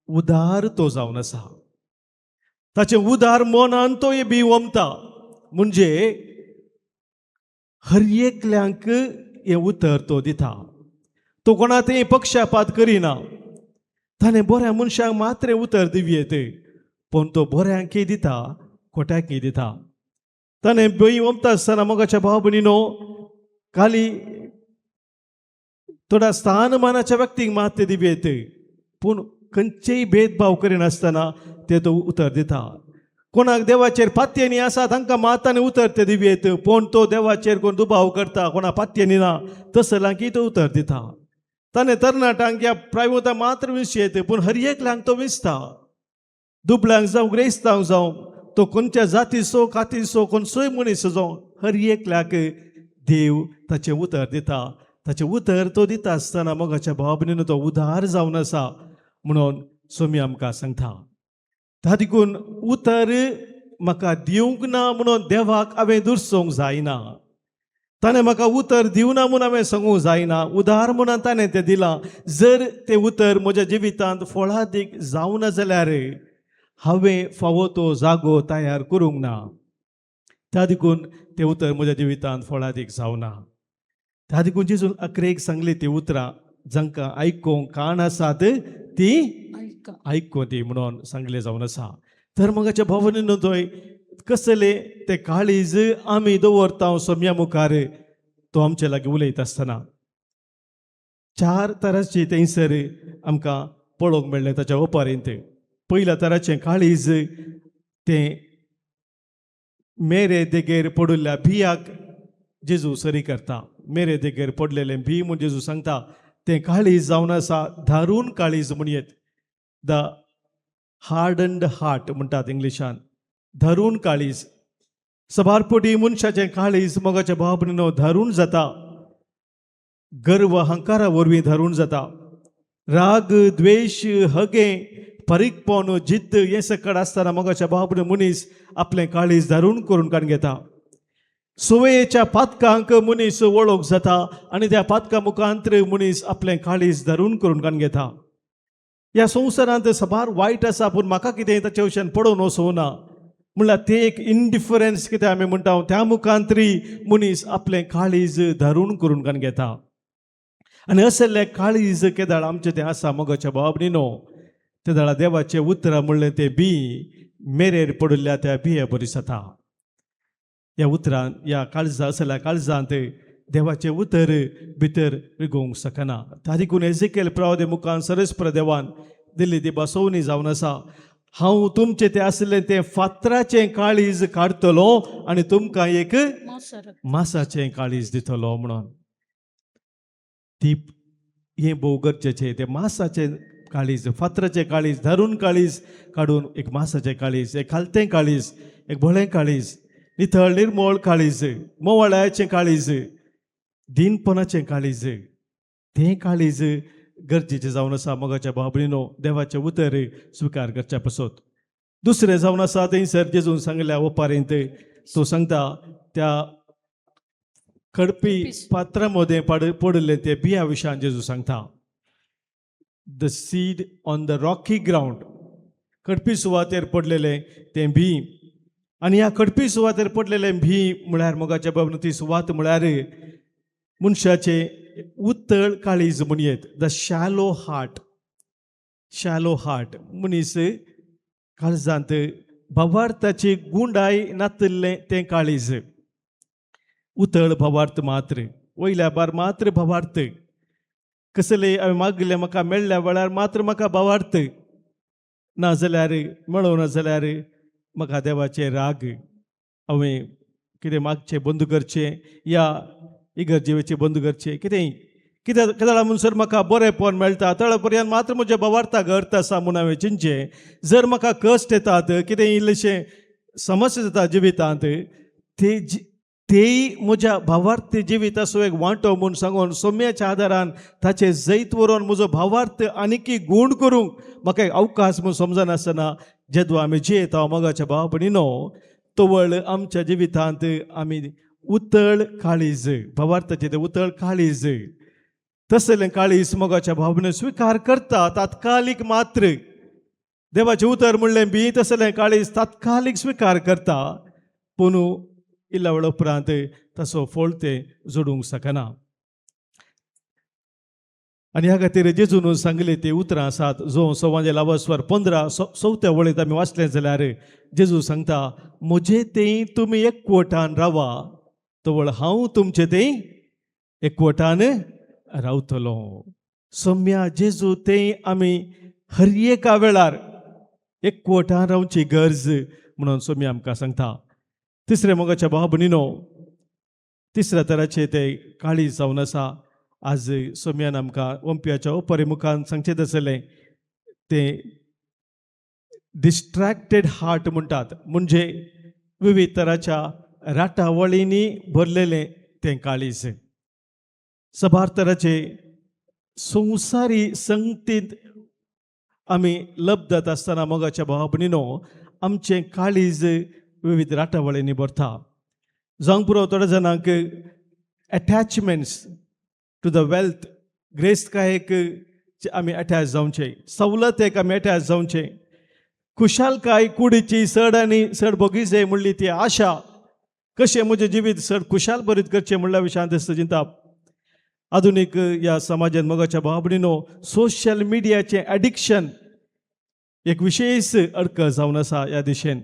उदार तो जावन आसा. ताचें उदार मनान तो हे बी ओंपता म्हणजे हर एकल्यांक हें उतर तो दिता. तो कोणाचेय पक्षपात करिना. ताणें बऱ्या मनशाक मात्र उतर दिवयेत, पूण तो बऱ्यांकय दिता खोट्याकय दिता. ताणें बी ओंपता आसतना मोगाच्या भावा भयणीनो खाली थोड्या स्थानमानाच्या व्यक्तीक मात्र दिवयेत, पूण खंयचेय भेदभाव करिनासतना ते तो उतर दिता. कोणाक देवाचेर पातयेनी आसा तांकां मातांनी उतर ते दिवेत, पूण तो देवाचेर कोण दुबाव करता, कोणा पातयेनी ना तसलांकी तो उतर दिता. ताणें तरणाटांक या प्रायमोता मात्र विशयत, पूण हर एकल्यांक तो विसता. दुबळ्यांक जावं ग्रेस्तांक जावं, तो खंयच्या जातीचो कातीचो खंयचोय मनीस जावं, हर एकल्याक देव ताचें उतर दिता. ताचें उतर तो दिता आसतना मोगाच्या भावा भयणीनो तो उदार जावन आसा म्हणून सोमी आमकां सांगता. ता देखून उतर म्हाका दिवंक ना म्हणून देवाक हांवें दुरसोवंक जायना. ताणें म्हाका उतर दिवना म्हणून हांवें सांगूंक जायना. उदार म्हणून ताणें तें दिलां. जर तें उतर म्हज्या जिवितांत फळादीक जावना जाल्यार हांवें फावो तो जागो तयार करूंक ना. त्या देखून तें उतर म्हज्या जिवितांत फळादीक जावना. त्या देखून जेजून अकरेक सांगली ती उतरां जांकां आयकोंक कान आसात ती ऐका. आयको ती म्हणून सांगलें जावन आसा. तर मगाच्या भावनेन थंय कसले ते काळीज आमी दवरता सोम्या मुखार, तो आमचे लागीं उलयता आसतना 4 तरांची थंयसर आमकां पळोवंक मेळ्ळें ताच्या ओपारेंत. पयल्या तराचें काळीज तें मेरे देगेर पडुल्ल्या भियाक जेजू सरी करता. मेरे देगेर पडलेलें भी म्हूण जेजू सांगता तें काळीज जावन आसा धारून काळीज म्हणयेत. द हार्डन्ड हार्ट म्हणटात इंग्लिशान. धरून काळीज. सबारपोटी मनशाचें काळीज मोगाच्या भावा भयणीनो धरून जाता. गर्व अहंकारा वरवीं धरून जाता. राग द्वेष हगे परीकपण जिद्द हें सकट आसतना मोगाच्या भावा भयणीनो मनीस आपलें काळीज धरून करून काण घेता. सुवेच्या पातकांक मनीस वळख जाता आनी त्या पातका मुखांतर मनीस आपलें काळीज धरून करून काण घेता. ह्या संवसारांत सबार वायट आसा, पूण म्हाका कितें ताचे वशेन पडोवन वचोना म्हणल्यार ते एक इनडिफरन्स कितें आमी म्हणटा त्या मुखांतरी मनीस आपलें काळीज धरून करून काण घेता. आनी असलें काळीज केदाळ आमचें तें आसा मोगाच्या भावा भयणीनो. ते दाळा देवाचें उतर म्हणलें तें बी मेरेर पडुल्ल्या त्या बिये बरी जाता. ह्या उतरान ह्या काळजा असल्या काळजांत देवाचें उतर भितर विगोवंक शकना. त्या देखून एजिकेल प्रवादे मुखान सरस्पर देवान दिल्ली ती बसोवणी जावन आसा. हांव तुमचें तें आसलें तें फातराचें काळीज काडटलो आनी तुमकां एक मांसर. मासाचें काळीज दितलो म्हणून. ती हें भोव गरजेचें. तें मासाचें काळीज, फातराचें काळीज, धरून काळीज काडून एक मासाचें काळीज, एक खालतें काळीज, एक भोळें काळीज, नितळ निर्मळ काळीज, मोवाळ्याचें काळीज, दिनपणाचें काळीज, तें काळीज गरजेचें जावन आसा मोगाच्या भावा भयणीनो देवाचें उतर स्विकार करच्या पासत. दुसरें जावन आसा थंयसर जेजून सांगल्या ओपारेंत तो सांगता त्या खडपी पात्रां मदें पडलें तें बिया विशयान जेजू सांगता. The seed on the rocky ground. खडपी सुवातेर पडलेलें तें भी. आनी ह्या खडपी सुवातेर पडलेलें भी म्हळ्यार मोगाच्या बाबतींत ती सुवात म्हळ्यार मनशाचें उत्तळ काळीज म्हणयेत. The shallow heart. Shallow heart मनीस काळजांत भावार्थाची गुंडाय नातल्लें तें काळीज. उतळ भावार्थ मात्र, वयल्या बार मात्र भावार्थ. कसले हांवें मागलें म्हाका मेळ्ळ्या वेळार मात्र म्हाका भावार्थ ना जाल्यार मेळो ना जाल्यार म्हाका देवाचे राग. हांवें कितें मागचें बंद करचें या इगर्जेचें बंद करचें कितेंय कित्याक म्हणसर म्हाका बरेंपण मेळटा तळ पर्यंत मात्र म्हज्या भावार्थाक अर्थ आसा म्हूण हांवें चिंतचें. जर म्हाका कश्ट येतात कितें इल्लेशें समस्या जाता जिवितांत तेय म्हज्या भावार्थ जिवीत आसूं एक वांटो म्हूण सांगून सोम्याच्या आदारान ताचें जैत व्हरून म्हजो भावार्थ आनीकी गूण करूंक म्हाका एक अवकाश म्हूण समजनासतना जेदो आमी जियेता मोगाच्या भावा भयणीनो तवळ आमच्या जिवितांत आमी उतळ काळीज भावार्थाचें तें उतळ काळीज तसलें काळीज मोगाच्या भावा भयणीनो स्विकार करता. तात्कालीक मात्र देवाचें उतर म्हणलें बी तसलें काळीज तात्कालीक स्विकार करता, पूण इल्ल्या वेळ उपरांत तसो फळ तें जोडूंक शकना. आनी ह्या खातीर जेजून सांगले ती उतरां आसात जो संवादे लावस्वर 15 चवथ्या वळेंत आमी वाचलें जाल्यार जेजू सांगता म्हजें तें तुमी एकवटान रावा तवळ हांव तुमचें तें एकवटान रावतलो. सोम्या जेजू तें आमी हर एका वेळार एकवटान रावची गरज म्हणून सोमी आमकां सांगता. तिसरे मोगाच्या भाव भयणीनो, तिसऱ्या तराचे ते काळीज जावन आसा. आज सोम्यान आमकां ओंपियाच्या उपरिमुखान सांगचें आसलें ते डिस्ट्रॅक्टेड हार्ट म्हणटात, म्हणजे विविध तराच्या राटावळींनी भरलेलें तें काळीज. सबार तराचे संवसारी संगतींत आमी लब जाता आसतना मोगाच्या भावा भयणीनो, आमचें काळीज विविध राटावळींनी भरता. जावंक पुरो थोड्या जाणांक अटॅचमेंट्स टू द वेल्थ, ग्रेस्कायेक आमी अटॅच जावचे, सवलतेक आमी अटॅच जावचे, खुशालकाय कुडीची सड आनी सड भोगीचे म्हणली ती आशा, कशें म्हजें जिवीत सड खुशाल भरीत करचें म्हणल्या विशयान दिसता चिंता. आधुनीक ह्या समाजान मोगाच्या भावा भयणीनो, सोशल मिडियाचें एडिक्शन एक विशेष अर्क जावन आसा ह्या दिशेन.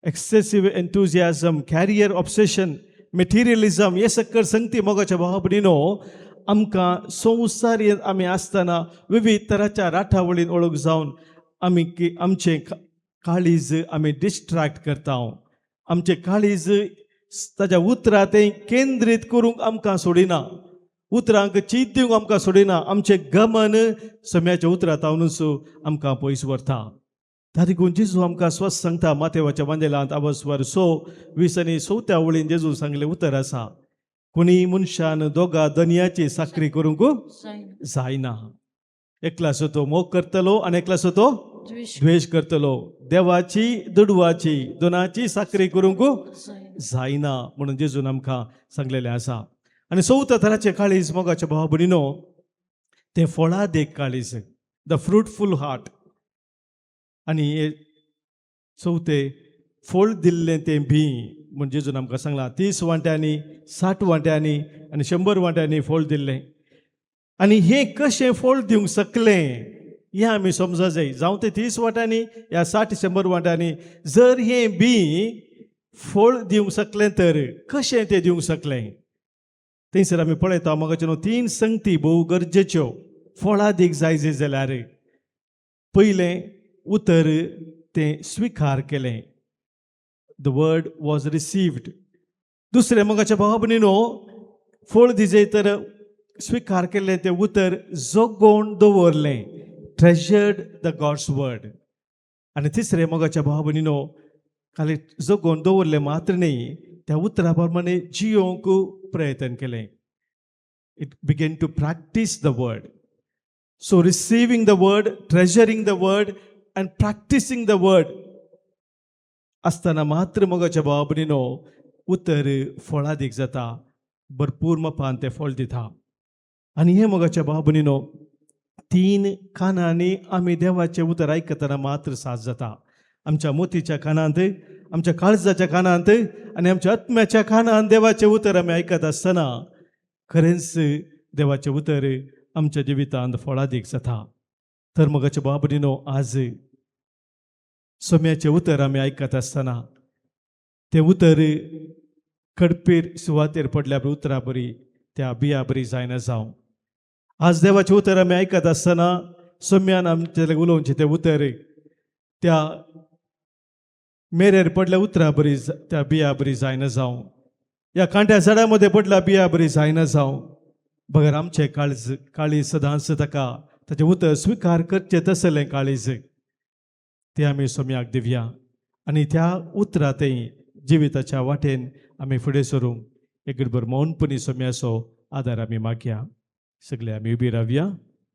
एक्सेसिव्ह एन्थुजियाजम, कॅरियर ऑब्सेशन, मेटेरियलिझम हे सकयल संगती मोगाच्या भावा भयणीनो आमकां संवसारी आमी आसतना विविध तराच्या राठावळीन ओळख जावन आमचें काळीज आमी डिस्ट्रॅक्ट करता. आमचें काळीज ताच्या उतरां तें केंद्रीत करूंक आमकां सोडिना, उतरांक चीत दिवंक आमकां सोडिना. आमचें गमन सोम्याच्या उतरांतावनूच आमकां पयस व्हरता. तारीखून जेजू आमकां स्वस्थ सांगता. मातेवाच्या वांदेलांत अवस्वर 6:20 वळीन जेजू सांगलें उतर आसा, कोणी मनशान दोगा दनयाची साखरी करूंक जायना. एकला आसो तो मोग करतलो आनी एकला आसो तो द्वेश करतलो. देवाची दुडवाची दोनाची साखरी करूंक जायना म्हणून जेजून आमकां सांगलेलें आसा. आनी 4 तराचें काळीज मोगाच्या भावा भयणीनो तें फळादेक काळीज, द फ्रुटफूल हार्ट. आनी हे 4 फळ दिल्लें तें भी म्हणजे जेजून आमकां सांगलां 30 वांट्यांनी, 60 वांट्यांनी आनी 100 वांट्यांनी फळ दिल्लें. आनी हें कशें फळ दिवंक शकलें हें आमी समजा जाय. जावं तें 30 वांट्यांनी या 60-100 वांट्यांनी, जर हें बी फळ दिवंक शकलें तर कशें तें दिवंक शकलें. थंयसर आमी पळयता मोगाचे 3 संगती भोव गरजेच्यो फळां दिवंक जाय जाल्यार. पयलें उतर तें स्विकार केलें, द वर्ड वॉज रिसिव्ड. दुसरें मोगाच्या भावा भयणीनो, फळ दिजे तर स्विकार केल्लें तें उतर जगोवन दवरलें, ट्रेजर्ड द गॉड्स वर्ड. आनी तिसरें मोगाच्या भावा भयणीनो, खाली जगोवन दवरलें मात्र न्ही, त्या उतरा प्रमाणे जियोंक प्रयत्न केलें. It began to practise the word. So receiving the word, treasuring the word and practicing the word आसतना मात्र मोगाच्या भावा भयणीनो उतर फळादीक जाता, भरपूर मापान तें फळ दिता. आनी हे मोगाच्या भावा भयणीनो 3 कानांनी आमी देवाचें उतर आयकतना मात्र साज जाता. आमच्या मोतीच्या कानांत, आमच्या काळजाच्या कानांत आनी आमच्या आत्म्याच्या कानांत देवाचें उतर आमी आयकत आसतना खरेंच देवाचें उतर आमच्या जिवितांत फळादीक जाता. तर मोगाच्या भावा भयणीनो, आज सोम्याचें उतर आमी आयकत आसतना तें उतर कडपीर सुवातेर पडल्या उतरा बरी, त्या बिया बरी जायना जावं. आज देवाचें उतर आमी आयकत आसतना सोम्यान आमचे उलोवचें तें उतर त्या मेरेर पडल्या उतरा बरी, त्या बिया बरी जायना जावं. या कांट्या झाडा मध्ये पडल्या बिया बरी जायना जावं. बगर आमचें काळीज सदांच ताका ताचें उतर स्विकार करचें तसलें काळीज तें आमी सोम्याक दिवया. आनी त्या उतरांतय जिविताच्या वाटेन आमी फुडें सरूंक एक घडभर मौनपणी सोम्याचो आदार आमी मागया. सगळे आमी उबी रावया,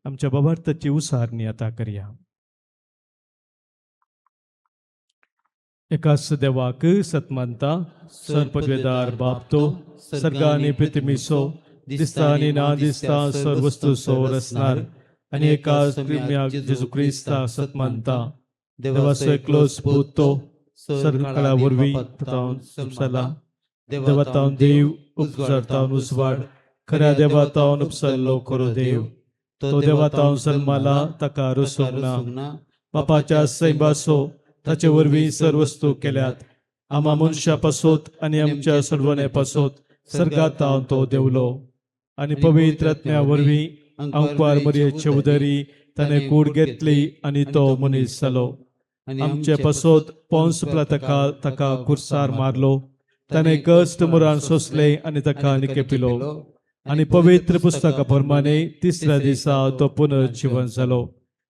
आमच्या बाबार्थाची उसारणी आता करया. एकाच देवाक सतमानता, सर्पद्वेदार बापतो, सर्गानी पृथ्वीसो, दिसता आनी ना दिसता सर्व वस्तू सोर असणार, आनी एकाच प्रेम्याक जेजू क्रिस्ताक सतमानता, देवाचो एकलो स्पूत तो सर्गकाळा वरवीं उपसरला, देवातावन देव उपसरतावन उजवाड, खऱ्या देवातावन उपसरलो खरो देव, तो देवातावन सल्माला ताका रसूंक ना. बापाच्या सैबासो ताचे वरवीं सर्व वस्तू केल्यात, आमा मनशा पासोत आनी आमच्या सर्वने पासोत सर्गातावन तो देवलो. आनी पवित्र आत्म्या वरवीं अंकवार मरियेचे उदरी ताणें कूड घेतली आनी तो मनीस जालो. आमचे पसोत पोंस ताका कुर्सार मारलो ताणे कष्ट मुरान सोसले आनी ताका निकेपिलो आनी पवित्र पुस्तका प्रमाणे तिसऱ्या दिसा तो पुनर्जीवन जालो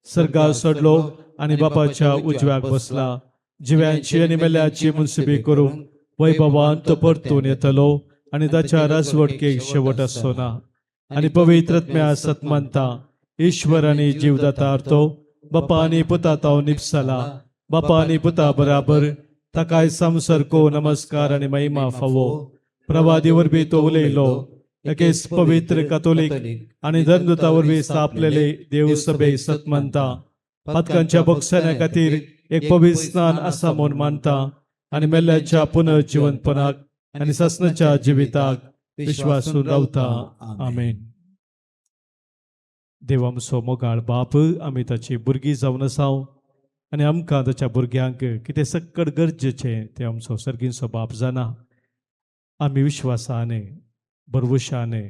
सर्गार चडलो आनी बापाच्या उजव्याक बसला जिव्यांची आनी मेल्यांची मुनसिबी करूंक वैभवान तो परतून येतलो आनी ताच्या राजवटकेक शेवट आसचो ना आनी पवित्रत्म्या सत मानता ईश्वर आनी जीवदाता अर्तो बापा आनी पुता तो निपसला बापा आनी पुता बराबर ताकाय संसर्को नमस्कार आनी महिमा फावो प्रवादी वरवीं तो उलयलो एकेच पवित्र कातोलीक आनी धर्मदूता वरवीं स्थापलेले देव सभे सत मानता पातकांच्या बक्षाच्या खातीर एक पवित्र स्नान आसा म्हूण मानता आनी मेल्ल्याच्या पुनर्जीवनपणाक आनी ससनाच्या जिविताक विश्वासून रावता आमेन. देव आमचो मोगाळ बाप आमी ताची भुरगीं जावन आसाव आनी आमकां ताच्या भुरग्यांक कितें सक्कड गरजेचें तें आमचो सर्गींचो बाप जाणा. आमी विश्वासाने भरवशाने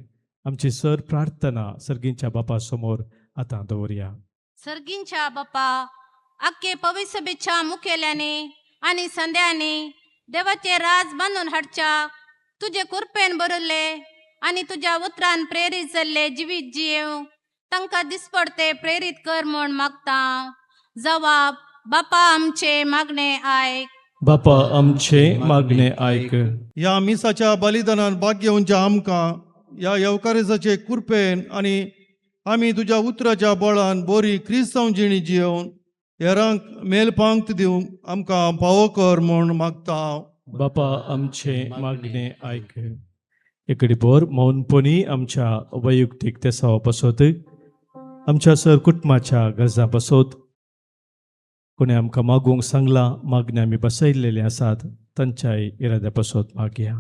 आमची सर प्रार्थना सर्गींच्या बापा समोर आतां दवरया. सर्गींच्या बापा आख्खे पवित्र सभेच्या मुखेल्याने आणि संध्याने देवाचे राज बांधून हाडच्या तुझे कृपेन बरले आणि तुझ्या उतरान प्रेरीत जाल्ले जिवीत जियेव तांकां दिसपडते प्रेरीत कर म्हूण मागता. जवाब बापा आमचे मागणे आयक. बापा आमचे मागणे आयक. या मिसाच्या बलिदानान भाग घेवच्या आमकां या येवकारेजाचे कृपेन आनी आमी तुज्या उतराच्या बळान बरी क्रिस्तांव जिणी जियोवन हेरांक मेलपांत दिवंक आमकां फावो कर म्हूण मागता. बापा आमचे मागणे आयक. एकडे बोर मौनपणी आमच्या वैयक्तीक तेसावा पासत आमच्या सर कुटुंबाच्या गरजा पासत कोणी आमकां मागूंक सांगला मागणी आमी बसयलेले आसात तांच्याय इराद्या पासत मागया.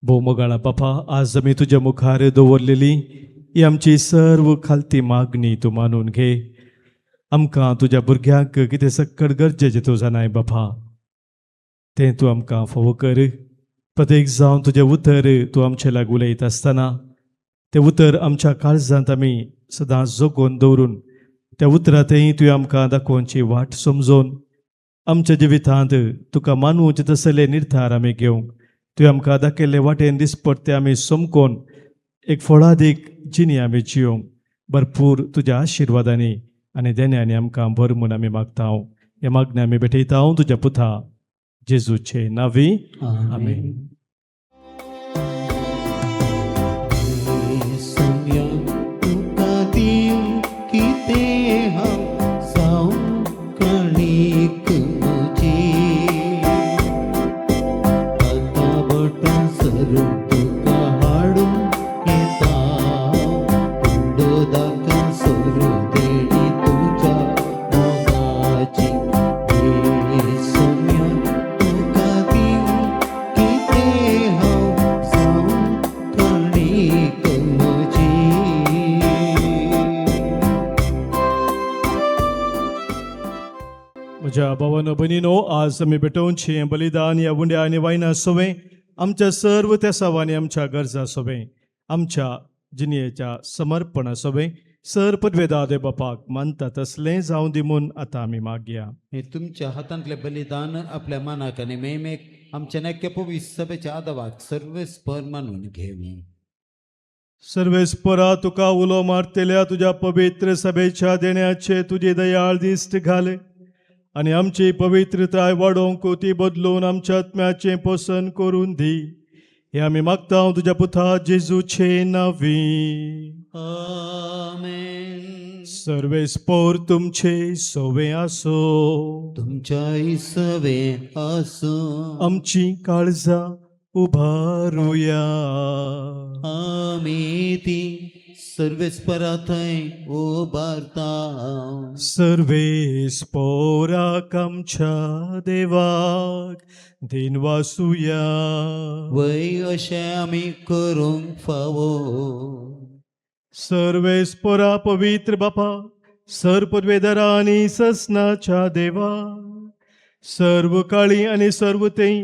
भोव मोगाळा बापा आज आमी तुज्या मुखार दवरलेली ही आमची सर्व खालती मागणी तूं मानून घे. आमकां तुज्या भुरग्यांक कितें सक्कड गरजेचें तूं जाणाय बापा तें तूं आमकां फावो कर. प्रत्येक जावन तुजें उतर तूं आमचे लागीं उलयता आसतना तें उतर आमच्या काळजांत आमी सदांच जगोवन दवरून त्या उतरांतय तुवें आमकां दाखोवची वाट समजोवन आमच्या जिवितांत तुका मानूचे तसले निर्धार आमी घेवंक तुवें आमकां दाखयल्ले वाटेन दिसपट्टे आमी समकोवन एक फळादीक जिणी आमी जियोंक भरपूर तुज्या आशिर्वादांनी आनी देण्यानी आमकां भर म्हूण आमी मागता. हे मागणी आमी भेटयता तुज्या पुता जेजूचे नांवी आमेन. सौम्या तुका दिव कितें हांव जावं कणीक म्हजी आतां बोटां सरून तुका हाडून येता कुंडोदाका सोरू देणी तुज्या मोगाची. सौम्या तुका दिव कितें हांव जावं कणीक म्हजी. म्हज्या भावानो भयणीनो आज आमी भेटोवचें बलिदान ह्या उंड्या आनी वायना सोवें आमच्या सर्व तेसावांनी आमच्या गरजा सोवें आमच्या जिणेच्या समर्पणा सोवें सर पदवेदादे बापाक मानता तसलें जावं दी म्हूण आतां आमी मागया. हे तुमच्या हातांतले बलिदान आपल्या मनाक आनी मेमेक आमच्या नक्की पवित्र सभेच्या आदवाक सर्वेस्पर मानून घेवी. सर्वेस्परा तुका उलो मारतेल्या तुज्या पवित्र सभेच्या देण्याचे तुजे दयाळ दिश्ट घाल आनी आमची पवित्रताय वाडोवंक ती बदलून आमच्या आत्म्याचें पोसन करून दी. हे आमी मागता तुज्या पुता जेजूचे नांवी आमेन. सर्वेस्पोर तुमचे सोवें आसो. तुमच्याय सवे आसो. आमची काळजां उबारुया. आमी ती सर्वेस्परा थंय उबारता. सर्वेस्पोराक आमच्या देवाक दिनवासुया. वय अशें आमी करूंक फावो. सर्वेस्पोरा पवित्र बापा सर पदवेदारा आनी ससनाच्या देवा सर्व काळी आणि सर्व तेई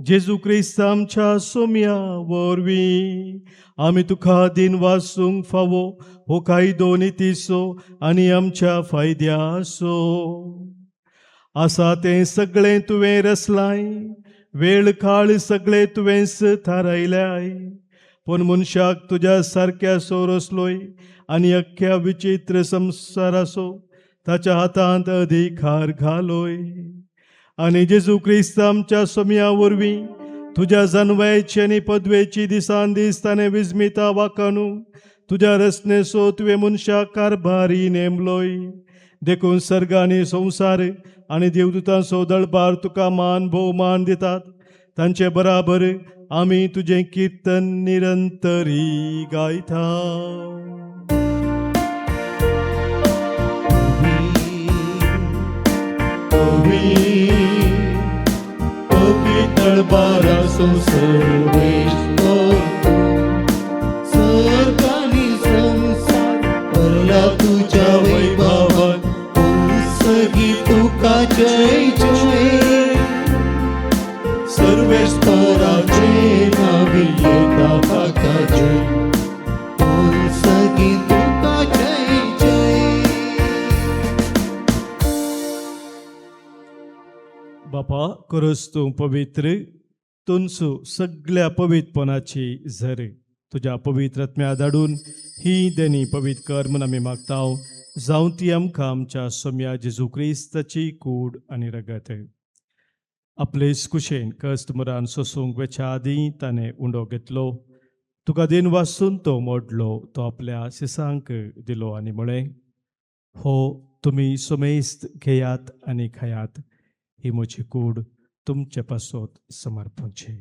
जेजू क्रिस्त आमच्या सोम्या वरवीं आमी तुका दिन वासूंक फावो हो कायदो नितीसो आनी आमच्या फायद्यासो आसा तें सगळें तुवें रचलाय, वेळ काळ सगळें तुवेंच थारायल्याय, पूण मनशाक तुज्या सारक्या सो रचलोय आनी अख्ख्या विचित्र संवसाराचो ताच्या हातांत अधिकार घालोय. आनी जेजू क्रिस्त आमच्या सोम्या वरवीं तुज्या जन्माची आनी पदवेची दिसान दीस ताणें विस्मिता वाकानू तुज्या रचनेचो तुवें मनशाक कारभारी नेमलोय. देखून सर्ग आनी संवसार आनी देवदूतांचो दळबार तुका मान भोवमान दितात. तांचे बराबर आमी तुजें किर्तन निरंतरी गायता. दळबाराचो सर्वेश्वर सर्ग आनी संसार भरला तुज्या वैभवान. सगी तुका जय जय सर्वेश्वराचे नावी येता काका जय. सगी तुका जय जय. बापा खरोच तूं पवित्र, तुमचो सगळ्या पवित्रपणाची झर तुज्या पवित्र आत्म्या धाडून ही देणी पवित्र कर म्हूण आमी मागताव. जावं ती आमकां आमच्या सोम्या जेजू क्रिस्ताची कूड आनी रगत. आपले कुशेन कस्ट मरान सोसूंक वेच्या आदीं ताणें उंडो घेतलो. तुका दिन वासून तो मोडलो, तो आपल्या शिसांक दिलो आनी म्हळें, हो तुमी सोमेस्त घेयात आनी खायात, ही म्हजी कूड तुमचे पासत समर्पणची.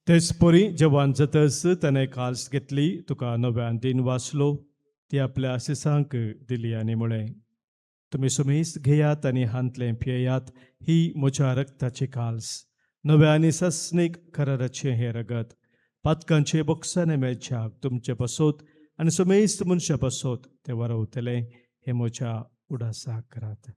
तेच परी जेवण जातस ताणें काल्स घेतली, तुका नव्यान दिन वाचलो, ती आपल्या शिसांक दिली आनी म्हळें, तुमी सुमेस्त घेयात आनी हांतलें पियेयात, ही म्हज्या रक्ताची काल्स, नव्या आनी सस्नीक कराराचें हें रगत, पातकांचे बोक्साने मेळच्याक तुमचे पासत आनी सुमेस्त मनशा पासत तें वारवतलें, हें म्हज्या उडासाक करात.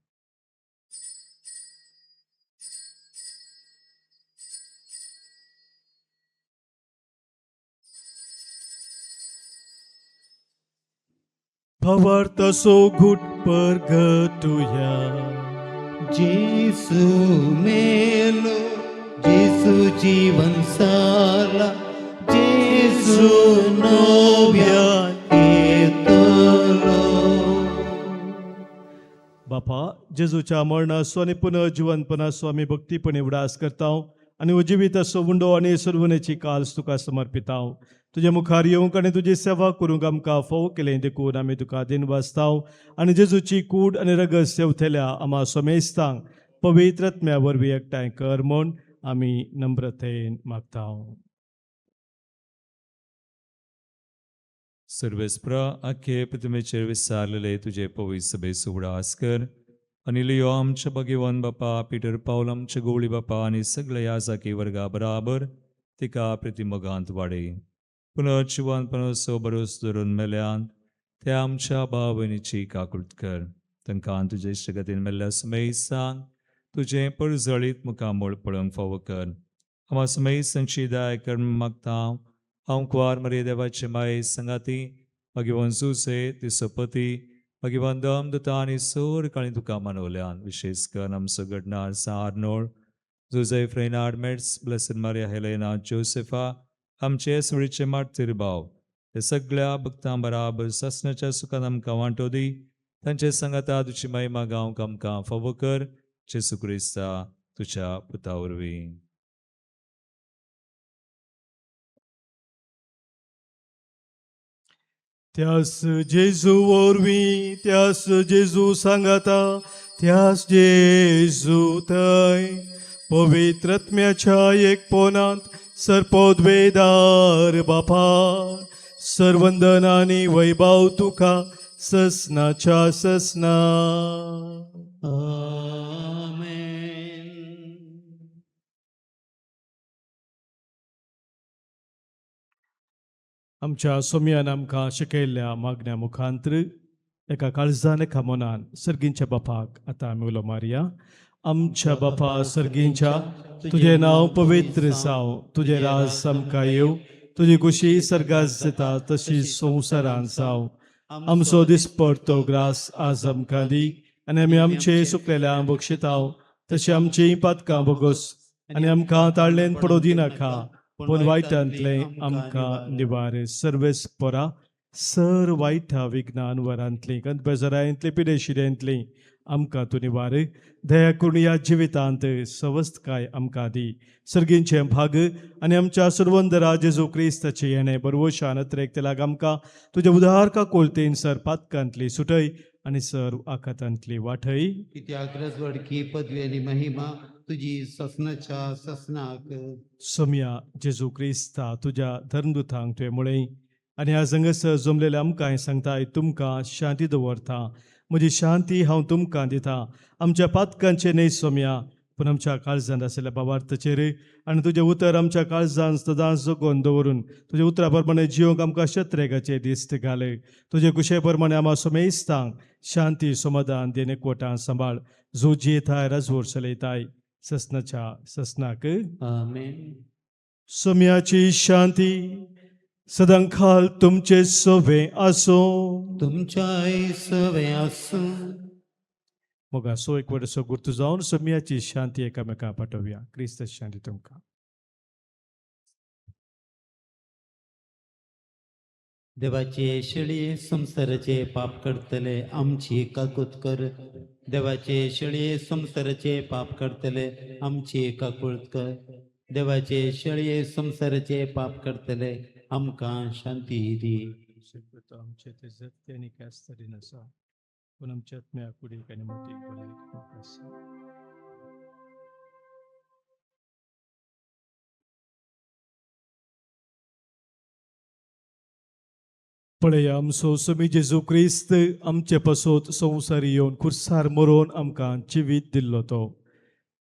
Pavartaso gut pergetuya. जेसू मेलो, जेसू जीवन साला, जेसू नव्या येतलो. बापा जेजूच्या मरणाचो आनी पुनर्जिवनपणाचो आमी भक्तीपणे उडास करताव आनी उजिविताचो उंडो आनी सुरवणेची काल्स तुका समर्पिताव. तुजे मुखार येवंक आनी तुजी सेवा करूंक आमकां फोव केलें देखून आमी तुका दिन वाचताव आनी जेजूची कूड आनी रगत सेवथेल्या आम्हा सोमेस्तांक पवित्र आत्म्या वरवीं एकठांय कर म्हूण आमी नम्रतेन मागताव. सर्वेस्प्र आख्खे पृथ्वीचेर विस्तारलेले तुजे पवित्र सभेचो उडास कर आनी लियो आमच्या भगवान बापा, पिटर पावल आमचे गवळी बापा आनी सगळ्या याजकी वर्गा बराबर तिका प्रतिमगांत वाडय. पुनर्जिवनपणाचो बरोस धरून मेल्यान त्या आमच्या भाव भयणीची काकुळट कर. तांकां तुजे इश्टगतीन मेल्ल्या सुमेसांक तुजें परजळीत मुखामोळ पळोवंक फावो कर. आम्हा सुमेसांची दाय कर मागतां. हांव कुवार मरे देवाचे माये संगाती भगवान जुसे तिचो पती भगवान दमदता आनी सोर काळी तुका मानवल्यान विशेष कर आमचो घडणार सारनोळ जुजे फ्रेनार्ड मेट्स, ब्लेसड मारिया हेलेना जोसेफा, आमचे सुळीचे मार्तीर भाव, हे सगळ्या भक्तां बराबर ससनाच्या सुखान आमकां वांटो दी. तांचे संगता तुजी महिमा गावंक आमकां फावो कर. जेसू क्रिस्ता तुज्या पुता वरवीं. त्यास जेजू वरवीं, त्यास जेजू सांगाता, त्यास जेजू थंय पवित्र आत्म्याच्या एकपणांत सरपोद्वेदार बापा, सर्वंदन आनी वैभव तुका ससनाच्या ससना. आमेन. आमच्या सोम्यान आमकां शिकयल्ल्या मागण्या मुखांतर एका काळजान एका मनान सर्गींच्या बापाक आतां आमी उलो मारया. आमच्या बापा सर्गींच्या, तुझें नांव पवित्र जावं, तुझें राज आमकां येवं, तुजी खुशी सर्गात जाता तशी संवसारांत जावं. आमचो दिसपडटो ग्रास आज आमकां दी, आनी आमी आमचे सुकलेल्यांक बक्षिताव तशी आमची पातकां बोगोस, आनी आमकां ताळ्ळेन पडो दिनाका, पूण वायटांतले आमकां निवार. सर्वेस्परा सर वायटा विघ्नान वरांतली कंत बेजारांतली पिडेशिरेंतली आमकां तूं निवार. दया करून ह्या जिवितांत सवस्थकाय आमकां दी. सर्गींचे भाग आनी आमच्या सुरवंदरा जेजू क्रिस्ताचे येणे बरवशान त्रेक तेलाग आमकां तुज्या उदार का कोलतेन सर पातकांतली सुटय आनी सर आकातांतली वाटय. कित्याक रजवडकी पदवी आनी महिमा तुजी ससनाच्या ससनाक. सोम्या जेजू क्रिस्ता तुज्या धर्मदुतांक तुवें म्हळें आनी ह्या संगसर जमलेल्या आमकां सांगताय, तुमकां शांती दवरता, म्हजी शांती हांव तुमकां दितां. आमच्या पातकांचे न्हय सोम्या, पूण आमच्या काळजांत आशिल्ल्या बाबार्थाचेर आनी तुजें उतर आमच्या काळजांत सदांच जगोवन दवरून तुज्या उतरा प्रमाणे जिवंक आमकां शत्रेगाचे दिश्ट घाल. तुजे कुशे प्रमाणे आम्हा सोमेस्तांक शांती समाधान देन एकवटां सांबाळ. जो जियेताय राजवड चलयताय ससनाच्या ससनाक. आमेन. सोम्याची शांती सदांखाल तुमचे सोबे आसो. तुमच्याय सवे आसूं. मग असो एक वर्स गुर्तू जावन सोम्याची शांती एकामेकां पाठोवया. क्रिस्त शांती तुमकां. देवाचे शेळये संसाराचे पाप करतले आमची काकूत कर. देवाचे शेळये संसाराचे पाप करतले आमची काकूत कर. देवाचे शेळये संसाराचे पाप करतले आमकां शांती दी. आमचे ते जगते आनी कास्तरी नसा, पूण आमच्या आत्म्या कुडीक आनी मोठी भलायक आसा. पळया आमचो सोमी जेजू क्रिस्त आमचे पासोत संवसार येवन खुर्सार मरोवन आमकां जिवीत दिल्लो तो.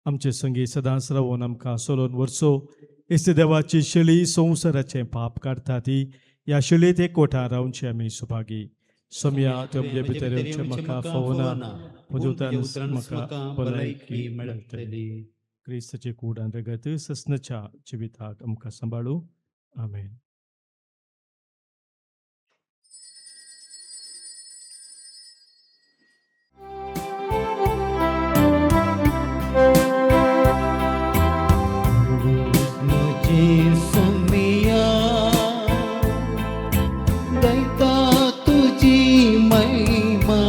आमचे संगी सदांच रावून आमकां सोलोन वर्सो इस्ते देवाची शेळी संवसाराचें पाप काडटा ती ह्या शेळयेत एकवटां रावनची आमी सुभागी. सोम्या तुमचे भितर येवचें म्हाका फावना, म्हज्या उतरान म्हाका भलायकी मेळटली. क्रिस्ताची कूड आनी रगत ससनाच्या जिविताक आमकां सांबाळूं. आमेन. म्हजी सोमिया दैता तुजी महिमा.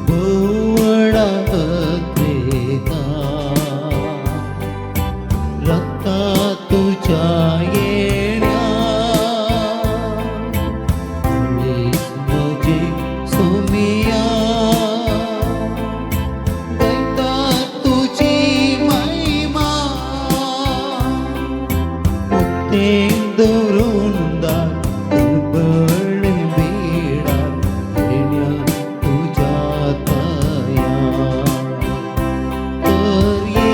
भोवडा अत्रेका रक्ता तुझ्या येण्या. म्हजी सोमिया दैता तुजी महिमा. मुक्तें दवरून दार दुर्बळ बेडा येण्या तुझ्या तया. तर ये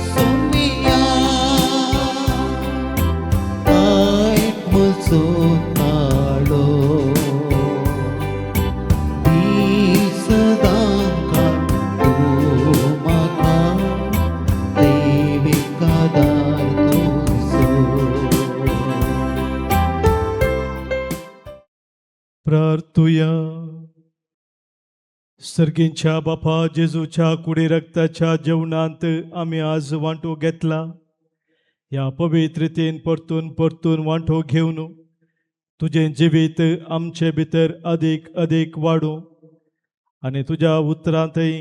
सोमिया आयक म्हजो ताळो. दी सदांकाळ तूं म्हाका दैविकादार तुजो. प्रार्थुया. सर्गींच्या बापा जेजूच्या कुडी रक्ताच्या जेवणांत आमी आज वांटो घेतला. ह्या पवित्रतेन परतून परतून वांटो घेवन तुजें जिवीत आमचे भितर अदीक अदीक वाडूं आनी तुज्या उतरांतय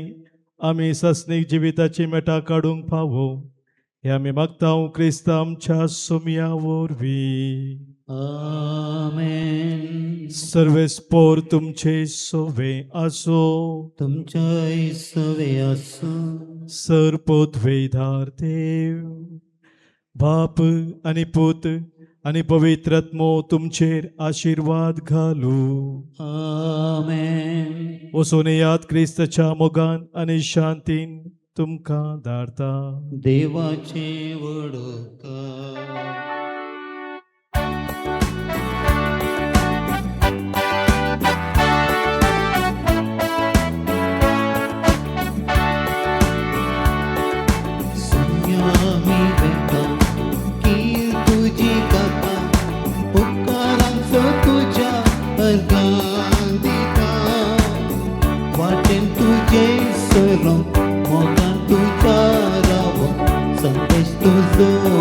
आमी ससनीक जिविताची मेटा काडूंक फावो. हे आमी मागता क्रिस्त आमच्या सोम्या वरवीं. आमेन. सर्वेस्पोर तुमचे सोवे आसो. तुमच्याय सवे आसूं. सर्पोद्वेधार देव बाप आनी पूत आनी पवित्रात्मो तुमचेर आशिर्वाद घालूं. आमेन. वचून याद क्रिस्ताच्या मोगान आनी शांतीन तुमकां धाडटा. देवाचे वडोवकार. तूं